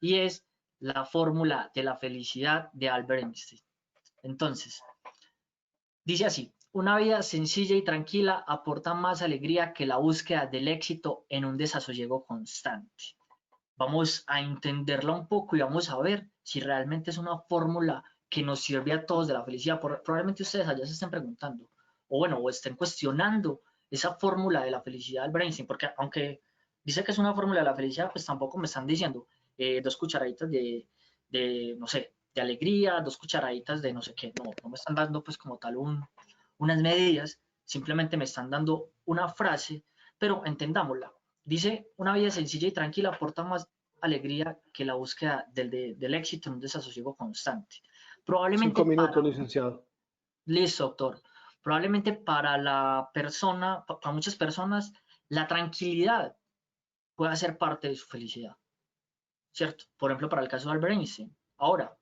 y es la fórmula de la felicidad de Albert Einstein. Entonces, dice así, una vida sencilla y tranquila aporta más alegría que la búsqueda del éxito en un desasosiego constante. Vamos a entenderla un poco y vamos a ver si realmente es una fórmula que nos sirve a todos de la felicidad. Probablemente ustedes allá se estén preguntando, o bueno, o estén cuestionando esa fórmula de la felicidad del brainstorm, porque aunque dice que es una fórmula de la felicidad, pues tampoco me están diciendo 2 cucharaditas no sé, de alegría, 2 cucharaditas de no sé qué, no me están dando pues como tal unas medidas, simplemente me están dando una frase, pero entendámosla. Dice, una vida sencilla y tranquila aporta más alegría que la búsqueda del éxito en un desasosiego constante. Cinco Probablemente minutos, licenciado. listo, doctor, probablemente para la persona, para muchas personas, la tranquilidad pueda ser parte de su felicidad, ¿cierto? Por ejemplo, para el caso de Albert Einstein. Ahora,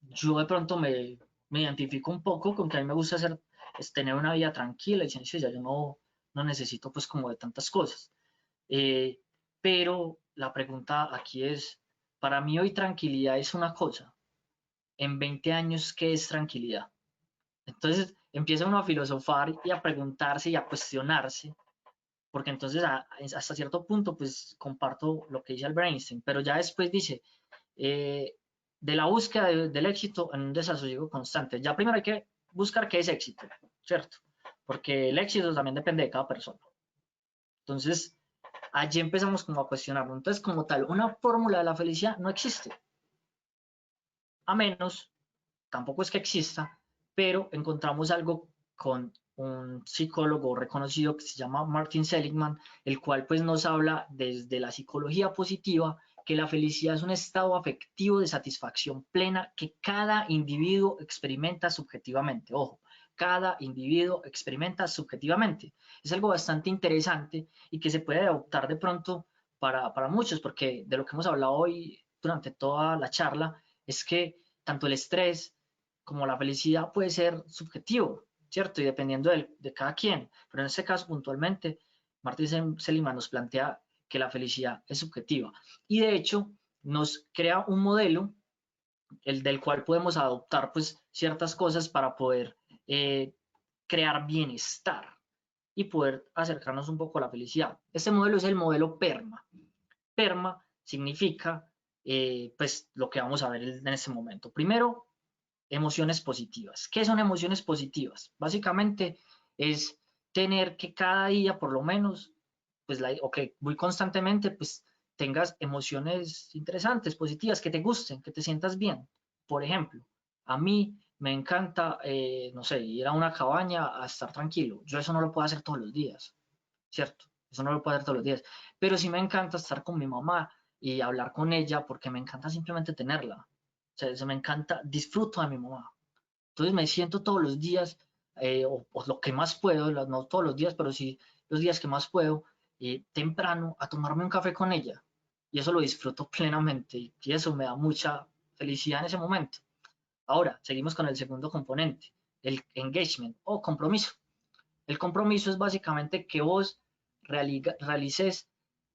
yo de pronto me identifico un poco con que a mí me gusta tener una vida tranquila y sencilla, yo no necesito pues como de tantas cosas. Eh, pero la pregunta aquí es, para mí hoy tranquilidad es una cosa, en 20 años, ¿qué es tranquilidad? Entonces empieza uno a filosofar y a preguntarse y a cuestionarse, porque entonces hasta cierto punto pues comparto lo que dice Albert Einstein, pero ya después dice, eh, de la búsqueda del éxito en un desasosiego constante. Ya primero hay que buscar qué es éxito, ¿cierto? Porque el éxito también depende de cada persona. Entonces, allí empezamos como a cuestionarlo. Entonces, como tal, una fórmula de la felicidad no existe, a menos, tampoco es que exista, pero encontramos algo con un psicólogo reconocido que se llama Martin Seligman, el cual pues nos habla desde la psicología positiva que la felicidad es un estado afectivo de satisfacción plena que cada individuo experimenta subjetivamente. Ojo, cada individuo experimenta subjetivamente. Es algo bastante interesante y que se puede adoptar de pronto para muchos, porque de lo que hemos hablado hoy durante toda la charla es que tanto el estrés como la felicidad puede ser subjetivo, ¿cierto? Y dependiendo de cada quien. Pero en este caso, puntualmente, Martin Seligman nos plantea que la felicidad es subjetiva. Y de hecho, nos crea un modelo, el del cual podemos adoptar pues ciertas cosas para poder eh, crear bienestar y poder acercarnos un poco a la felicidad. Este modelo es el modelo PERMA. PERMA significa pues lo que vamos a ver en este momento. Primero, emociones positivas. ¿Qué son emociones positivas? Básicamente es tener que cada día por lo menos, pues, o que muy constantemente, pues tengas emociones interesantes, positivas, que te gusten, que te sientas bien. Por ejemplo, a mí me encanta, no sé, ir a una cabaña a estar tranquilo. Yo eso no lo puedo hacer todos los días, ¿cierto? Eso no lo puedo hacer todos los días. Pero sí me encanta estar con mi mamá y hablar con ella porque me encanta simplemente tenerla. O sea, eso me encanta, disfruto de mi mamá. Entonces me siento todos los días, o lo que más puedo, no todos los días, pero sí los días que más puedo, temprano, a tomarme un café con ella. Y eso lo disfruto plenamente y eso me da mucha felicidad en ese momento. Ahora, seguimos con el segundo componente, el engagement o compromiso. El compromiso es básicamente que vos realices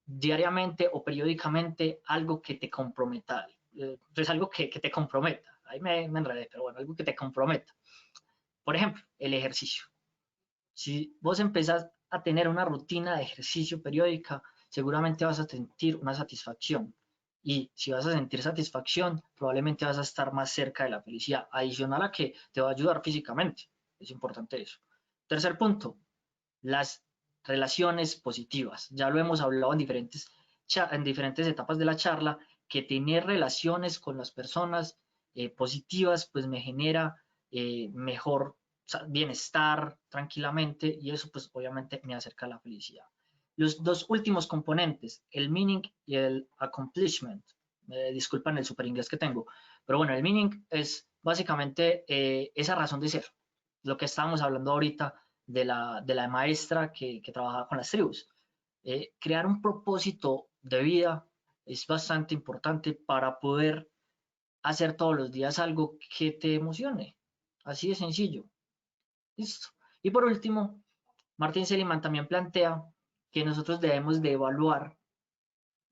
diariamente o periódicamente algo que te comprometa, es algo que te comprometa. Ahí me enredé, pero bueno, algo que te comprometa. Por ejemplo, el ejercicio. Si vos empezás a tener una rutina de ejercicio periódica, seguramente vas a sentir una satisfacción. Y si vas a sentir satisfacción, probablemente vas a estar más cerca de la felicidad, adicional a que te va a ayudar físicamente. Es importante eso. Tercer punto, las relaciones positivas. Ya lo hemos hablado en diferentes etapas de la charla, que tener relaciones con las personas positivas, pues me genera mejor bienestar tranquilamente y eso pues obviamente me acerca a la felicidad. Los dos últimos componentes, el meaning y el accomplishment, disculpan el super inglés que tengo, pero bueno, el meaning es básicamente esa razón de ser, lo que estábamos hablando ahorita de la maestra que trabajaba con las tribus. Crear un propósito de vida es bastante importante para poder hacer todos los días algo que te emocione. Así de sencillo. Listo. Y por último, Martin Seligman también plantea que nosotros debemos de evaluar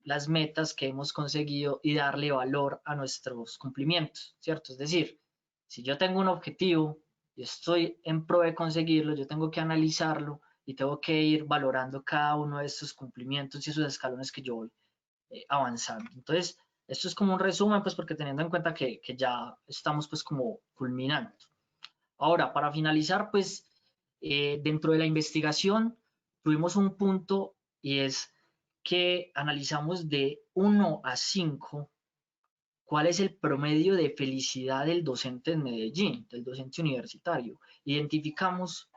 las metas que hemos conseguido y darle valor a nuestros cumplimientos, ¿cierto? Es decir, si yo tengo un objetivo y estoy en pro de conseguirlo, yo tengo que analizarlo y tengo que ir valorando cada uno de estos cumplimientos y esos escalones que yo voy avanzando. Entonces, esto es como un resumen, pues porque teniendo en cuenta que ya estamos pues como culminando. Ahora, para finalizar, pues dentro de la investigación tuvimos un punto y es que analizamos de 1 a 5 cuál es el promedio de felicidad del docente en Medellín, del docente universitario. Identificamos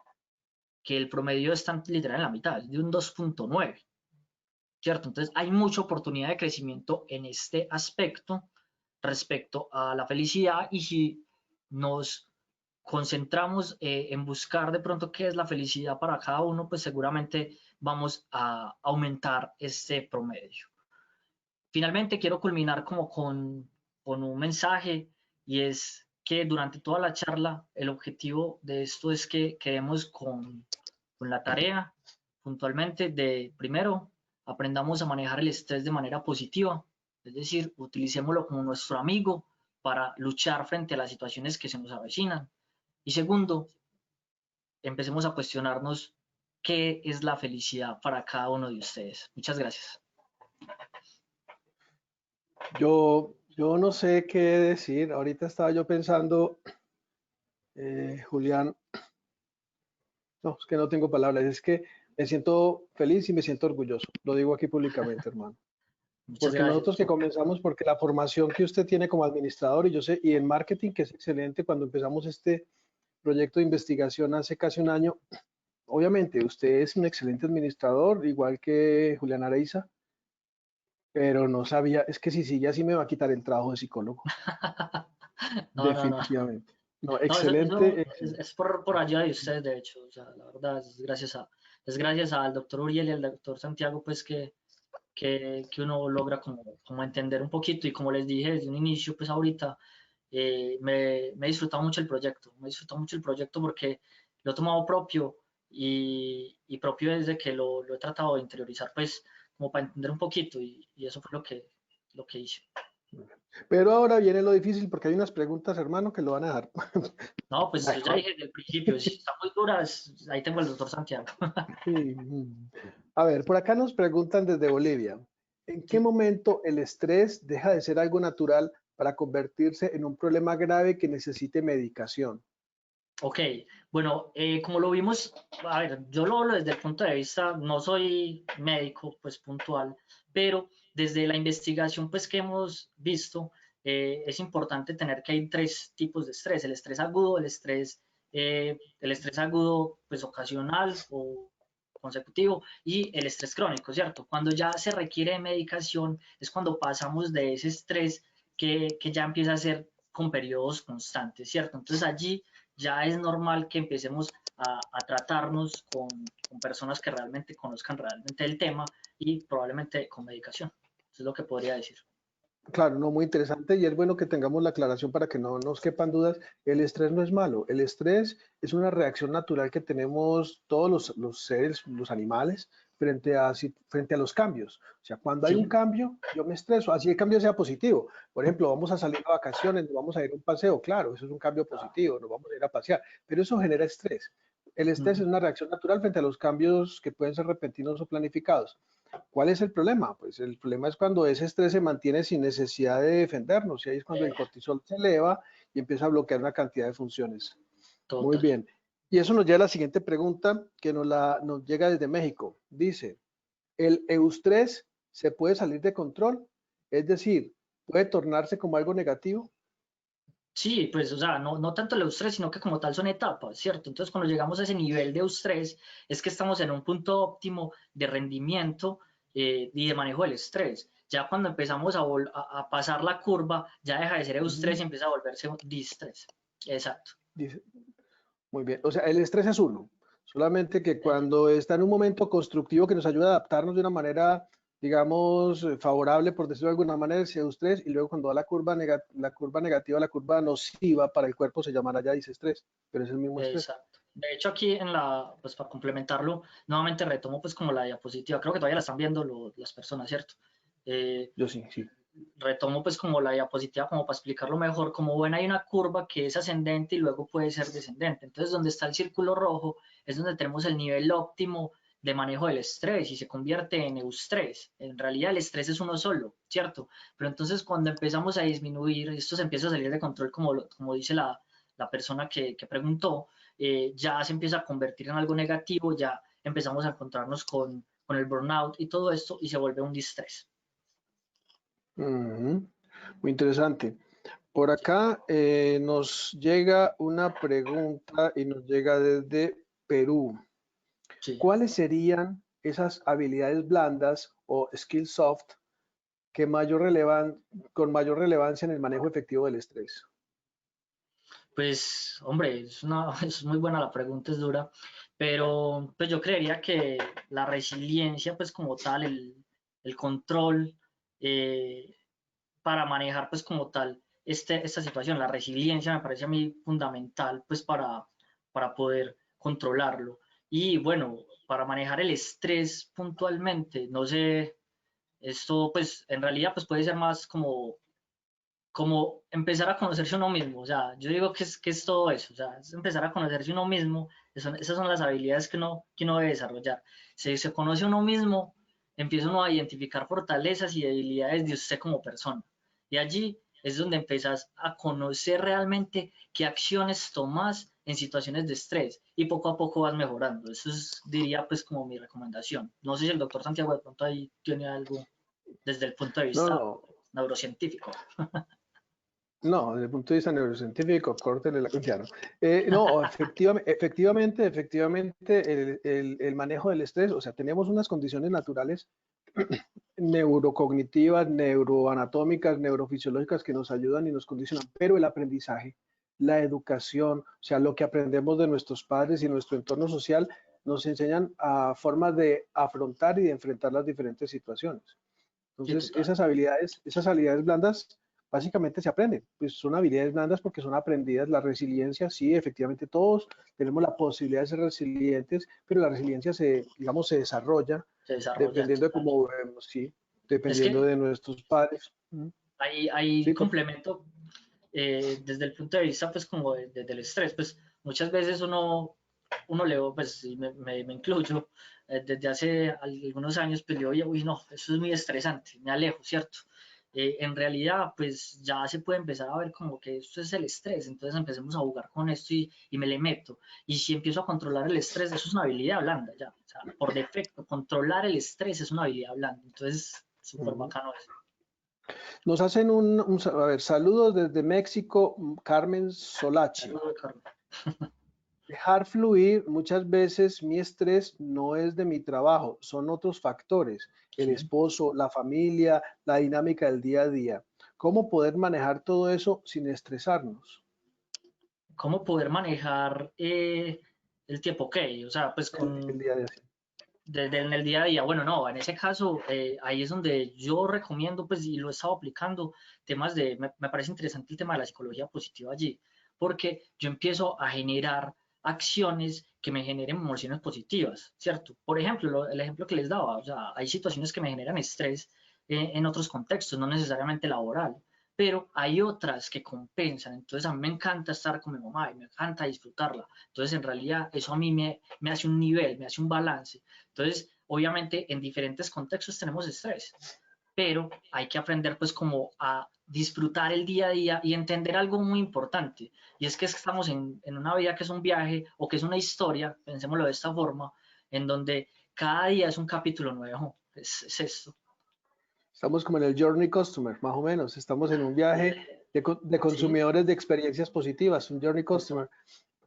que el promedio está literal en la mitad, es de un 2.9, ¿cierto? Entonces hay mucha oportunidad de crecimiento en este aspecto respecto a la felicidad y si nos concentramos en buscar de pronto qué es la felicidad para cada uno, pues seguramente vamos a aumentar este promedio. Finalmente, quiero culminar como con un mensaje y es que durante toda la charla el objetivo de esto es que quedemos con la tarea puntualmente de, primero, aprendamos a manejar el estrés de manera positiva, es decir, utilicémoslo como nuestro amigo para luchar frente a las situaciones que se nos avecinan. Y segundo, empecemos a cuestionarnos qué es la felicidad para cada uno de ustedes. Muchas gracias. Yo no sé qué decir. Ahorita estaba yo pensando, Julián, no, es que no tengo palabras. Es que me siento feliz y me siento orgulloso. Lo digo aquí públicamente, hermano. Muchas Porque gracias. nosotros que comenzamos, porque la formación que usted tiene como administrador y yo sé, y en marketing, que es excelente, cuando empezamos este proyecto de investigación hace casi un año, obviamente usted es un excelente administrador, igual que Julián Areiza, pero no sabía, es que si sigue así me va a quitar el trabajo de psicólogo, No, no, no. definitivamente. No, No, eso excelente, es por ayuda de ustedes, de hecho. O sea, la verdad, es gracias al doctor Uriel y al doctor Santiago, pues que uno logra como entender un poquito. Y como les dije desde un inicio, pues ahorita me he disfrutado mucho el proyecto. Me he disfrutado mucho el proyecto porque lo he tomado propio y propio desde que lo he tratado de interiorizar, pues como para entender un poquito. Y eso fue lo que hice. pero ahora viene lo difícil porque hay unas preguntas, hermano, que lo van a dejar No, pues yo ya mejor. dije desde el principio, si están muy duras, ahí tengo al doctor Santiago. Sí. A ver, por acá nos preguntan desde Bolivia, ¿en qué Sí. momento el estrés deja de ser algo natural para convertirse en un problema grave que necesite medicación? Ok, bueno, como lo vimos, a ver, yo lo hablo desde el punto de vista, no soy médico, pues puntual, pero desde la investigación pues que hemos visto, es importante tener que hay tres tipos de estrés: el estrés agudo, el estrés agudo pues ocasional o consecutivo, y el estrés crónico, ¿cierto? Cuando ya se requiere de medicación es cuando pasamos de ese estrés que ya empieza a ser con periodos constantes, ¿cierto? Entonces allí ya es normal que empecemos a tratarnos con personas que realmente conozcan realmente el tema y probablemente con medicación. Eso es lo que podría decir. Claro, no, muy interesante y es bueno que tengamos la aclaración para que no nos quepan dudas. El estrés no es malo, el estrés es una reacción natural que tenemos todos los seres, los animales, frente a los cambios. O sea, cuando hay un Sí, cambio, yo me estreso, así el cambio sea positivo. Por ejemplo, vamos a salir de vacaciones, nos vamos a ir a un paseo, claro, eso es un cambio positivo, nos vamos a ir a pasear, pero eso genera estrés. El estrés es una reacción natural frente a los cambios que pueden ser repentinos o planificados. ¿Cuál es el problema? Pues el problema es cuando ese estrés se mantiene sin necesidad de defendernos, y ahí es cuando el eh, cortisol se eleva y empieza a bloquear una cantidad de funciones. Muy total. bien. Y eso nos lleva a la siguiente pregunta que nos llega desde México. Dice, ¿el eustrés se puede salir de control? Es decir, ¿puede tornarse como algo negativo? Sí, pues, o sea, no tanto el eustrés, sino que como tal son etapas, ¿cierto? Entonces, cuando llegamos a ese nivel de eustrés, es que estamos en un punto óptimo de rendimiento y de manejo del estrés. Ya cuando empezamos a pasar la curva, ya deja de ser eustrés Ujú. y empieza a volverse un distrés. Exacto. Dice, muy bien. O sea, el estrés es uno. Solamente que cuando está en un momento constructivo que nos ayuda a adaptarnos de una manera, digamos, favorable, por decirlo de alguna manera, el estrés, y luego cuando va la curva negativa, la curva nociva para el cuerpo, se llamará ya disestrés, pero es el mismo estrés. Exacto. De hecho, aquí pues para complementarlo, nuevamente retomo pues como la diapositiva. Creo que todavía la están viendo las personas, ¿cierto? Eh, Yo sí, sí. Retomo pues como la diapositiva como para explicarlo mejor. Como ven, hay una curva que es ascendente y luego puede ser descendente. Entonces, donde está el círculo rojo es donde tenemos el nivel óptimo de manejo del estrés y se convierte en eustrés. En realidad el estrés es uno solo, ¿cierto? Pero entonces cuando empezamos a disminuir, esto se empieza a salir de control como dice la persona que preguntó, ya se empieza a convertir en algo negativo, ya empezamos a encontrarnos con el burnout y todo esto y se vuelve un distrés. Ujú. Muy interesante. Por acá nos llega una pregunta y nos llega desde Perú. Sí. ¿Cuáles serían esas habilidades blandas o skills soft que con mayor relevancia en el manejo efectivo del estrés? Pues, hombre, es muy buena la pregunta, es dura, pero pues yo creería que la resiliencia, pues como tal, el control eh, para manejar, pues como tal, esta situación, la resiliencia me parece a mí fundamental, pues para poder controlarlo. Y bueno, para manejar el estrés puntualmente, no sé, esto pues en realidad pues puede ser más como empezar a conocerse uno mismo. O sea, yo digo que es todo eso, o sea, es empezar a conocerse uno mismo. Esas son las habilidades que uno debe desarrollar. Si se conoce uno mismo, empieza uno a identificar fortalezas y debilidades de usted como persona. Y allí es donde empiezas a conocer realmente qué acciones tomas en situaciones de estrés y poco a poco vas mejorando. Eso diría pues como mi recomendación. No sé si el doctor Santiago de pronto ahí tiene algo desde el punto de No, vista no, neurocientífico. no, desde el punto de vista neurocientífico, córtele la ya no. No, efectivamente, el manejo del estrés, o sea, tenemos unas condiciones naturales neurocognitivas, neuroanatómicas, neurofisiológicas que nos ayudan y nos condicionan, pero el aprendizaje, la educación, o sea, lo que aprendemos de nuestros padres y nuestro entorno social, nos enseñan a formas de afrontar y de enfrentar las diferentes situaciones. Sí, Entonces, total. esas habilidades blandas básicamente se aprenden, pues son habilidades blandas porque son aprendidas. La resiliencia, sí, efectivamente todos tenemos la posibilidad de ser resilientes, pero la resiliencia digamos, se desarrolla Se desarrolla, dependiendo de total. cómo vemos, sí, Es dependiendo que de nuestros padres. hay Sí, complemento desde el punto de vista, pues, como del estrés, pues, muchas veces uno le, pues, y me incluyo, desde hace algunos años, pues, yo, uy, no, eso es muy estresante, me alejo, ¿cierto? En realidad, pues, ya se puede empezar a ver como que esto es el estrés, entonces empecemos a jugar con esto y me le meto. Y si empiezo a controlar el estrés, eso es una habilidad blanda, ya, o sea, por defecto, controlar el estrés es una habilidad blanda. Entonces, súper bacano eso. Nos hacen a ver, saludos desde México, Carmen Solachi. Saludos, Carlos. Dejar fluir, muchas veces mi estrés no es de mi trabajo, son otros factores, el Sí. esposo, la familia, la dinámica del día a día. ¿Cómo poder manejar todo eso sin estresarnos? ¿Cómo poder manejar el tiempo? Ok, o sea, pues El día a día. desde en el día a día. Bueno, no, en ese caso, ahí es donde yo recomiendo, pues, y lo he estado aplicando, temas me parece interesante el tema de la psicología positiva allí, porque yo empiezo a generar acciones que me generen emociones positivas, ¿cierto? Por ejemplo, el ejemplo que les daba, o sea, hay situaciones que me generan estrés en otros contextos, no necesariamente laboral, pero hay otras que compensan. Entonces, a mí me encanta estar con mi mamá y me encanta disfrutarla. Entonces, en realidad, eso a mí me hace un nivel, me hace un balance. Entonces, obviamente, en diferentes contextos tenemos estrés, pero hay que aprender pues como a disfrutar el día a día y entender algo muy importante, y es que estamos en una vida que es un viaje o que es una historia, pensémoslo de esta forma, en donde cada día es un capítulo nuevo, es esto. Estamos como en el Journey Customer, más o menos. Estamos en un viaje de Sí, consumidores de experiencias positivas, un Journey Customer.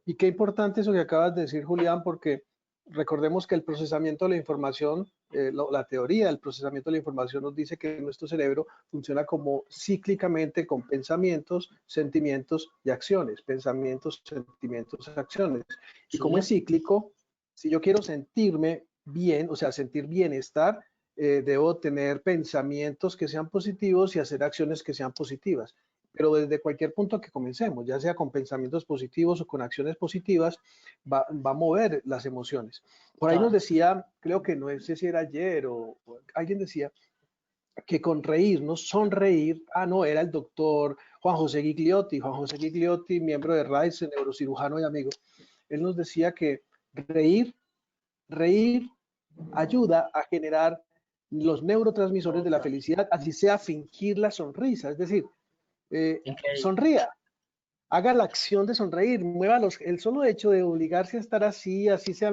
Y qué importante eso que acabas de decir, Julián, porque recordemos que el procesamiento de la información, la teoría del procesamiento de la información nos dice que nuestro cerebro funciona como cíclicamente con pensamientos, sentimientos y acciones. Pensamientos, sentimientos, acciones. Y como sí, es cíclico, si yo quiero sentirme bien, o sea, sentir bienestar, debo tener pensamientos que sean positivos y hacer acciones que sean positivas. Pero desde cualquier punto que comencemos, ya sea con pensamientos positivos o con acciones positivas, va a mover las emociones. Por ahí nos claro, decía, creo que no sé si era ayer o alguien decía que con reírnos, sonreír, no, era el doctor Juan José Gigliotti, miembro de RISE, neurocirujano y amigo. Él nos decía que reír, reír ayuda a generar los neurotransmisores de la total, felicidad, así sea fingir la sonrisa, es decir, increíble, sonría, haga la acción de sonreír, mueva el solo hecho de obligarse a estar así, así sea,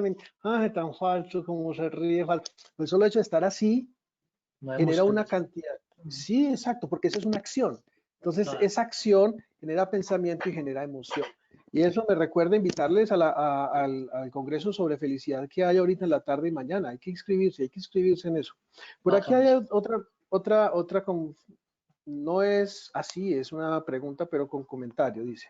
tan falso como se ríe, falso. El solo hecho de estar así nueve genera una músculos, cantidad, sí, exacto, porque eso es una acción. Entonces, claro, esa acción genera pensamiento y genera emoción. Y eso me recuerda invitarles al Congreso sobre Felicidad que hay ahorita en la tarde y mañana. Hay que inscribirse en eso. Por aquí bacano. hay otra, no es así, es una pregunta, pero con comentario, dice.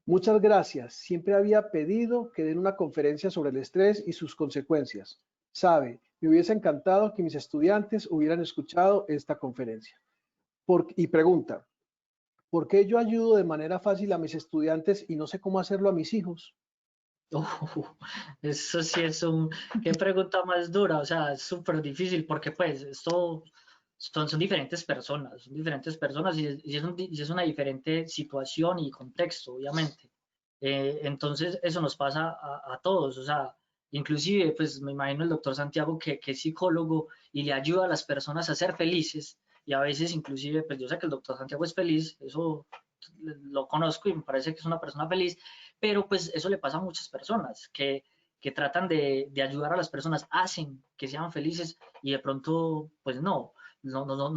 Muchas gracias. Siempre había pedido que den una conferencia sobre el estrés y sus consecuencias. Sabe, me hubiese encantado que mis estudiantes hubieran escuchado esta conferencia. Y pregunta, ¿por qué yo ayudo de manera fácil a mis estudiantes y no sé cómo hacerlo a mis hijos? Uh, eso sí es qué pregunta más dura, o sea, es súper difícil porque pues esto son son diferentes personas y es una diferente situación y contexto, obviamente. Entonces eso nos pasa a todos, o sea, inclusive pues me imagino el doctor Santiago que es psicólogo y le ayuda a las personas a ser felices y a veces inclusive pues yo sé que el doctor Santiago es feliz, eso lo conozco y me parece que es una persona feliz, pero pues eso le pasa a muchas personas que tratan de ayudar a las personas, hacen que sean felices y de pronto pues no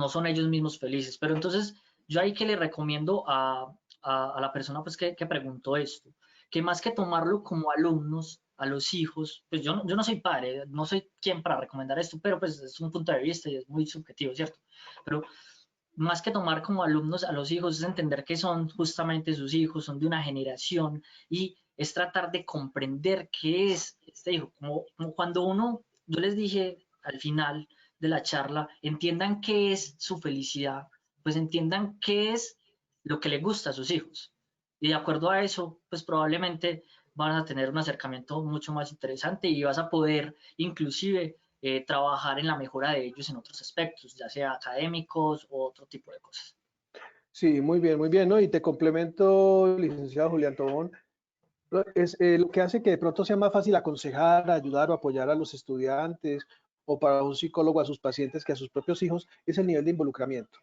son ellos mismos felices. Pero entonces yo ahí que le recomiendo a la persona pues que preguntó esto, que más que tomarlo como alumnos, a los hijos, pues yo no soy padre, no soy quien para recomendar esto, pero pues es un punto de vista y es muy subjetivo, ¿cierto? Pero más que tomar como alumnos a los hijos, es entender que son justamente sus hijos, son de una generación y es tratar de comprender qué es este hijo. Como cuando yo les dije al final de la charla, entiendan qué es su felicidad, pues entiendan qué es lo que le gusta a sus hijos. Y de acuerdo a eso, pues probablemente van a tener un acercamiento mucho más interesante y vas a poder inclusive trabajar en la mejora de ellos en otros aspectos, ya sea académicos o otro tipo de cosas. Sí, muy bien, ¿no? Y te complemento, licenciado Julián Tobón, es lo que hace que de pronto sea más fácil aconsejar, ayudar o apoyar a los estudiantes o para un psicólogo a sus pacientes que a sus propios hijos, es el nivel de involucramiento.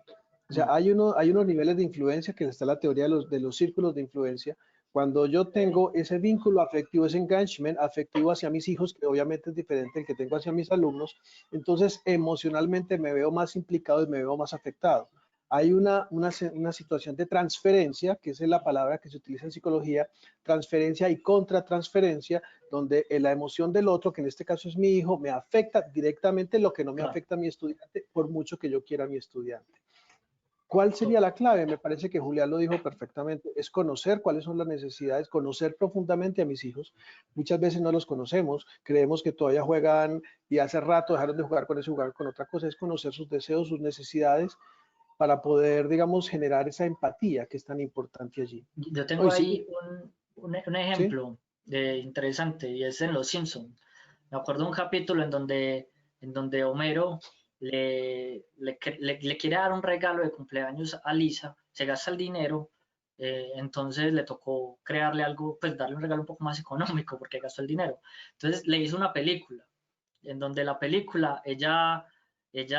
O sea, Mm, hay unos niveles de influencia, que está la teoría de los círculos de influencia, Cuando yo tengo ese vínculo afectivo, ese engagement afectivo hacia mis hijos, que obviamente es diferente al que tengo hacia mis alumnos, entonces emocionalmente me veo más implicado y me veo más afectado. Hay una situación de transferencia, que es la palabra que se utiliza en psicología, transferencia y contratransferencia, donde la emoción del otro, que en este caso es mi hijo, me afecta directamente lo que no me Claro. afecta a mi estudiante, por mucho que yo quiera a mi estudiante. ¿Cuál sería la clave? Me parece que Julián lo dijo perfectamente. Es conocer cuáles son las necesidades, conocer profundamente a mis hijos. Muchas veces no los conocemos, creemos que todavía juegan y hace rato dejaron de jugar con eso, jugar con otra cosa. Es conocer sus deseos, sus necesidades para poder, digamos, generar esa empatía que es tan importante allí. Yo tengo Hoy sí, ahí un sí, ejemplo interesante y es en Los Simpson. Me acuerdo un capítulo en donde Homero le quiere dar un regalo de cumpleaños a Lisa, se gasta el dinero, entonces le tocó crearle algo, pues darle un regalo un poco más económico porque gastó el dinero. Entonces le hizo una película, en donde la película ella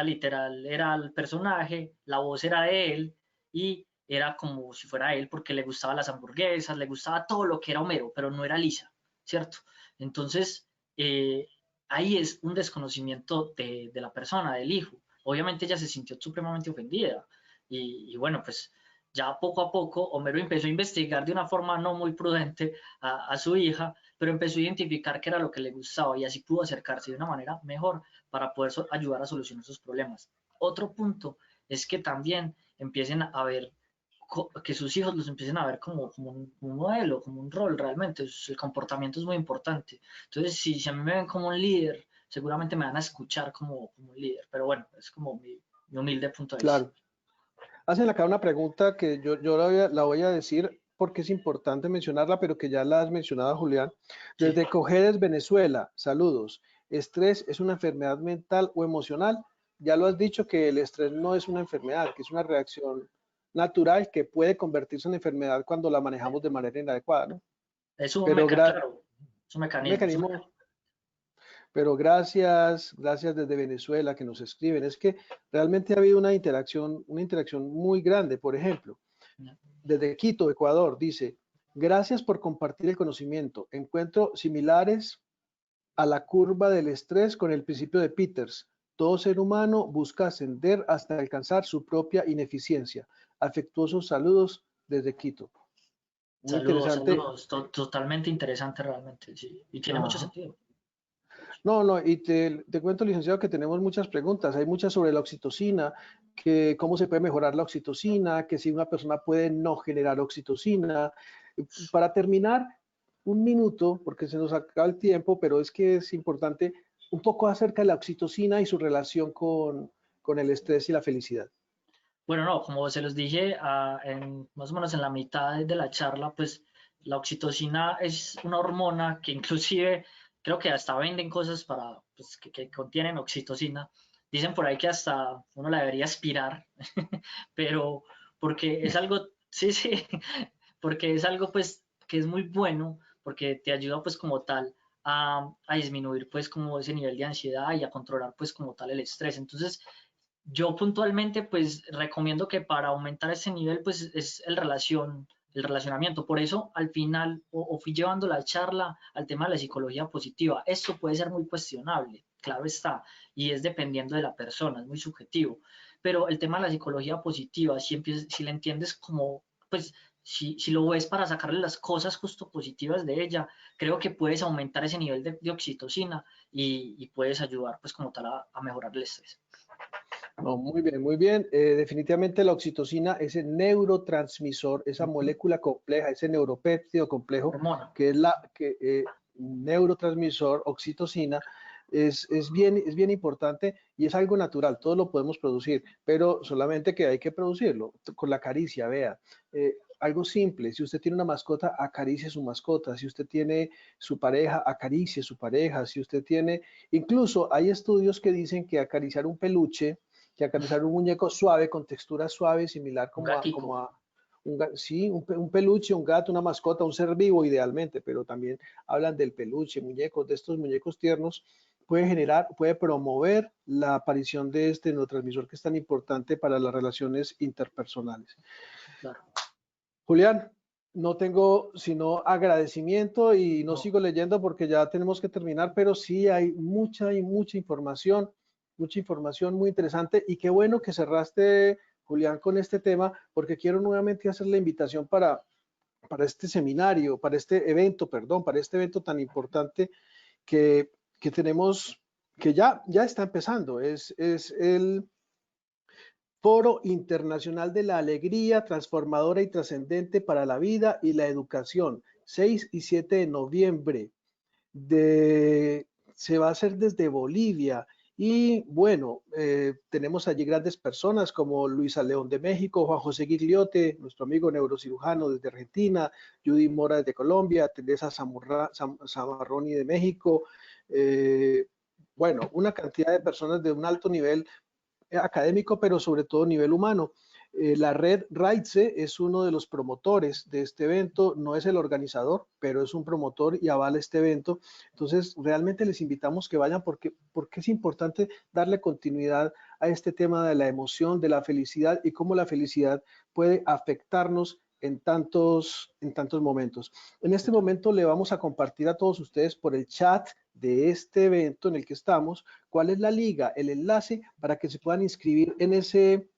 literal era el personaje, la voz era de él y era como si fuera él porque le gustaban las hamburguesas, le gustaba todo lo que era Homero, pero no era Lisa, ¿cierto? Entonces, ahí es un desconocimiento de la persona, del hijo. Obviamente ella se sintió supremamente ofendida y bueno, pues ya poco a poco Homero empezó a investigar de una forma no muy prudente a su hija, pero empezó a identificar qué era lo que le gustaba y así pudo acercarse de una manera mejor para poder ayudar a solucionar sus problemas. Otro punto es que también empiecen a ver que sus hijos los empiecen a ver como un modelo, como un rol realmente. El comportamiento es muy importante. Entonces, si a mí me ven como un líder, seguramente me van a escuchar como un líder. Pero bueno, es como mi humilde punto de vista. claro. Hacen acá una pregunta que yo la voy a decir porque es importante mencionarla, pero que ya la has mencionado, Julián. Sí. Desde Cojedes, Venezuela, saludos. ¿Estrés es una enfermedad mental o emocional? Ya lo has dicho que el estrés no es una enfermedad, que es una reacción natural que puede convertirse en enfermedad cuando la manejamos de manera inadecuada, ¿no? Es un Pero claro, es un un mecanismo. mecanismo, pero gracias, gracias desde Venezuela que nos escriben. Es que realmente ha habido una interacción muy grande. Por ejemplo, desde Quito, Ecuador, dice, gracias por compartir el conocimiento. Encuentro similares a la curva del estrés con el principio de Peters. Todo ser humano busca ascender hasta alcanzar su propia ineficiencia. Afectuosos saludos desde Quito. Muy Saludos, interesante. saludos. Totalmente interesante realmente, sí. Y tiene mucho Ajá. sentido. No, no, y te cuento, licenciado, que tenemos muchas preguntas. Hay muchas sobre la oxitocina, que cómo se puede mejorar la oxitocina, que si una persona puede no generar oxitocina. Para terminar, un minuto, porque se nos acaba el tiempo, pero es que es importante un poco acerca de la oxitocina y su relación con el estrés y la felicidad. Bueno, no, como se los dije más o menos en la mitad de la charla, pues la oxitocina es una hormona que inclusive creo que hasta venden cosas para, pues, que contienen oxitocina. Dicen por ahí que hasta uno la debería aspirar, pero porque es algo, sí, sí, porque es algo pues que es muy bueno, porque te ayuda pues como tal a disminuir pues como ese nivel de ansiedad y a controlar pues como tal el estrés. Entonces, yo puntualmente, pues recomiendo que para aumentar ese nivel, pues es el relacionamiento. Por eso, al final, o fui llevando la charla al tema de la psicología positiva. Esto puede ser muy cuestionable, claro está, y es dependiendo de la persona, es muy subjetivo. Pero el tema de la psicología positiva, si le entiendes como, pues, si lo ves para sacarle las cosas justo positivas de ella, creo que puedes aumentar ese nivel de oxitocina y puedes ayudar, pues, como tal, a mejorar el estrés. No, muy bien, muy bien. Definitivamente la oxitocina, ese neurotransmisor, esa Ujú. molécula compleja, ese neuropéptido complejo, Hormona. que es neurotransmisor, oxitocina, es bien importante y es algo natural, todos lo podemos producir, pero solamente que hay que producirlo con la caricia, vea. Algo simple, si usted tiene una mascota, acaricie su mascota, si usted tiene su pareja, acaricie su pareja, si usted tiene, incluso hay estudios que dicen que acariciar un peluche, que acariciar un muñeco suave, con textura suave, similar Un como gatico. a sí, un peluche, un gato, una mascota, un ser vivo idealmente, pero también hablan del peluche, muñecos, de estos muñecos tiernos, puede generar, puede promover la aparición de este neurotransmisor que es tan importante para las relaciones interpersonales. Claro. Julián, No tengo sino agradecimiento y no No, sigo leyendo porque ya tenemos que terminar, pero sí hay mucha información muy interesante y qué bueno que cerraste, Julián, con este tema porque quiero nuevamente hacer la invitación para este seminario, para este evento, perdón, para este evento tan importante que tenemos, que ya está empezando. Es el Foro Internacional de la Alegría Transformadora y Trascendente para la Vida y la Educación, 6 y 7 de noviembre. Se va a hacer desde Bolivia. Y bueno, tenemos allí grandes personas como Luisa León de México, Juan José Gigliotti, nuestro amigo neurocirujano desde Argentina, Judy Mora desde Colombia, Teresa Zamarroni de México. eh, bueno, una cantidad de personas de un alto nivel académico, pero sobre todo a nivel humano. La red RAITSE es uno de los promotores de este evento, no es el organizador, pero es un promotor y avala este evento. Entonces, realmente les invitamos que vayan porque es importante darle continuidad a este tema de la emoción, de la felicidad y cómo la felicidad puede afectarnos en tantos momentos. En este total. momento le vamos a compartir a todos ustedes por el chat de este evento en el que estamos cuál es la liga, el enlace para que se puedan inscribir en ese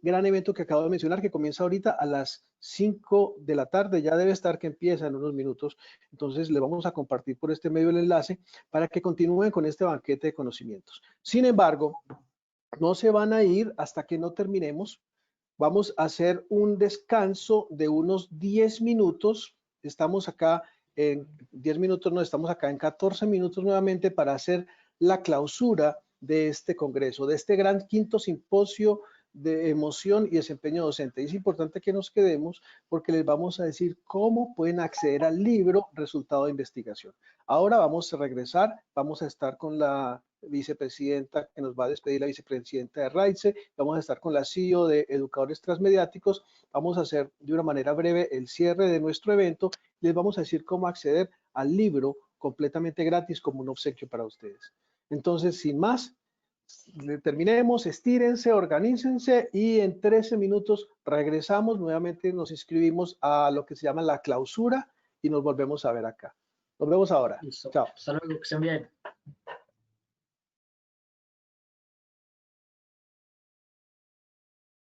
gran evento que acabo de mencionar, que comienza ahorita a las 5 de la tarde, ya debe estar que empieza en unos minutos. Entonces, le vamos a compartir por este medio el enlace para que continúen con este banquete de conocimientos. Sin embargo, no se van a ir hasta que no terminemos. Vamos a hacer un descanso de unos 10 minutos. Estamos acá en 10 minutos, no, estamos acá en 14 minutos nuevamente para hacer la clausura de este congreso, de este gran quinto simposio de emoción y desempeño docente. Y es importante que nos quedemos porque les vamos a decir cómo pueden acceder al libro resultado de investigación. Ahora vamos a regresar, vamos a estar con la vicepresidenta que nos va a despedir, la vicepresidenta de RAICE, vamos a estar con la CEO de Educadores Transmediáticos, vamos a hacer de una manera breve el cierre de nuestro evento y les vamos a decir cómo acceder al libro completamente gratis como un obsequio para ustedes. Entonces, sin más, terminemos, estírense, organícense y en 13 minutos regresamos, nuevamente nos inscribimos a lo que se llama la clausura y nos volvemos a ver acá. Nos vemos ahora. Listo. Chao. Hasta luego, que estén bien.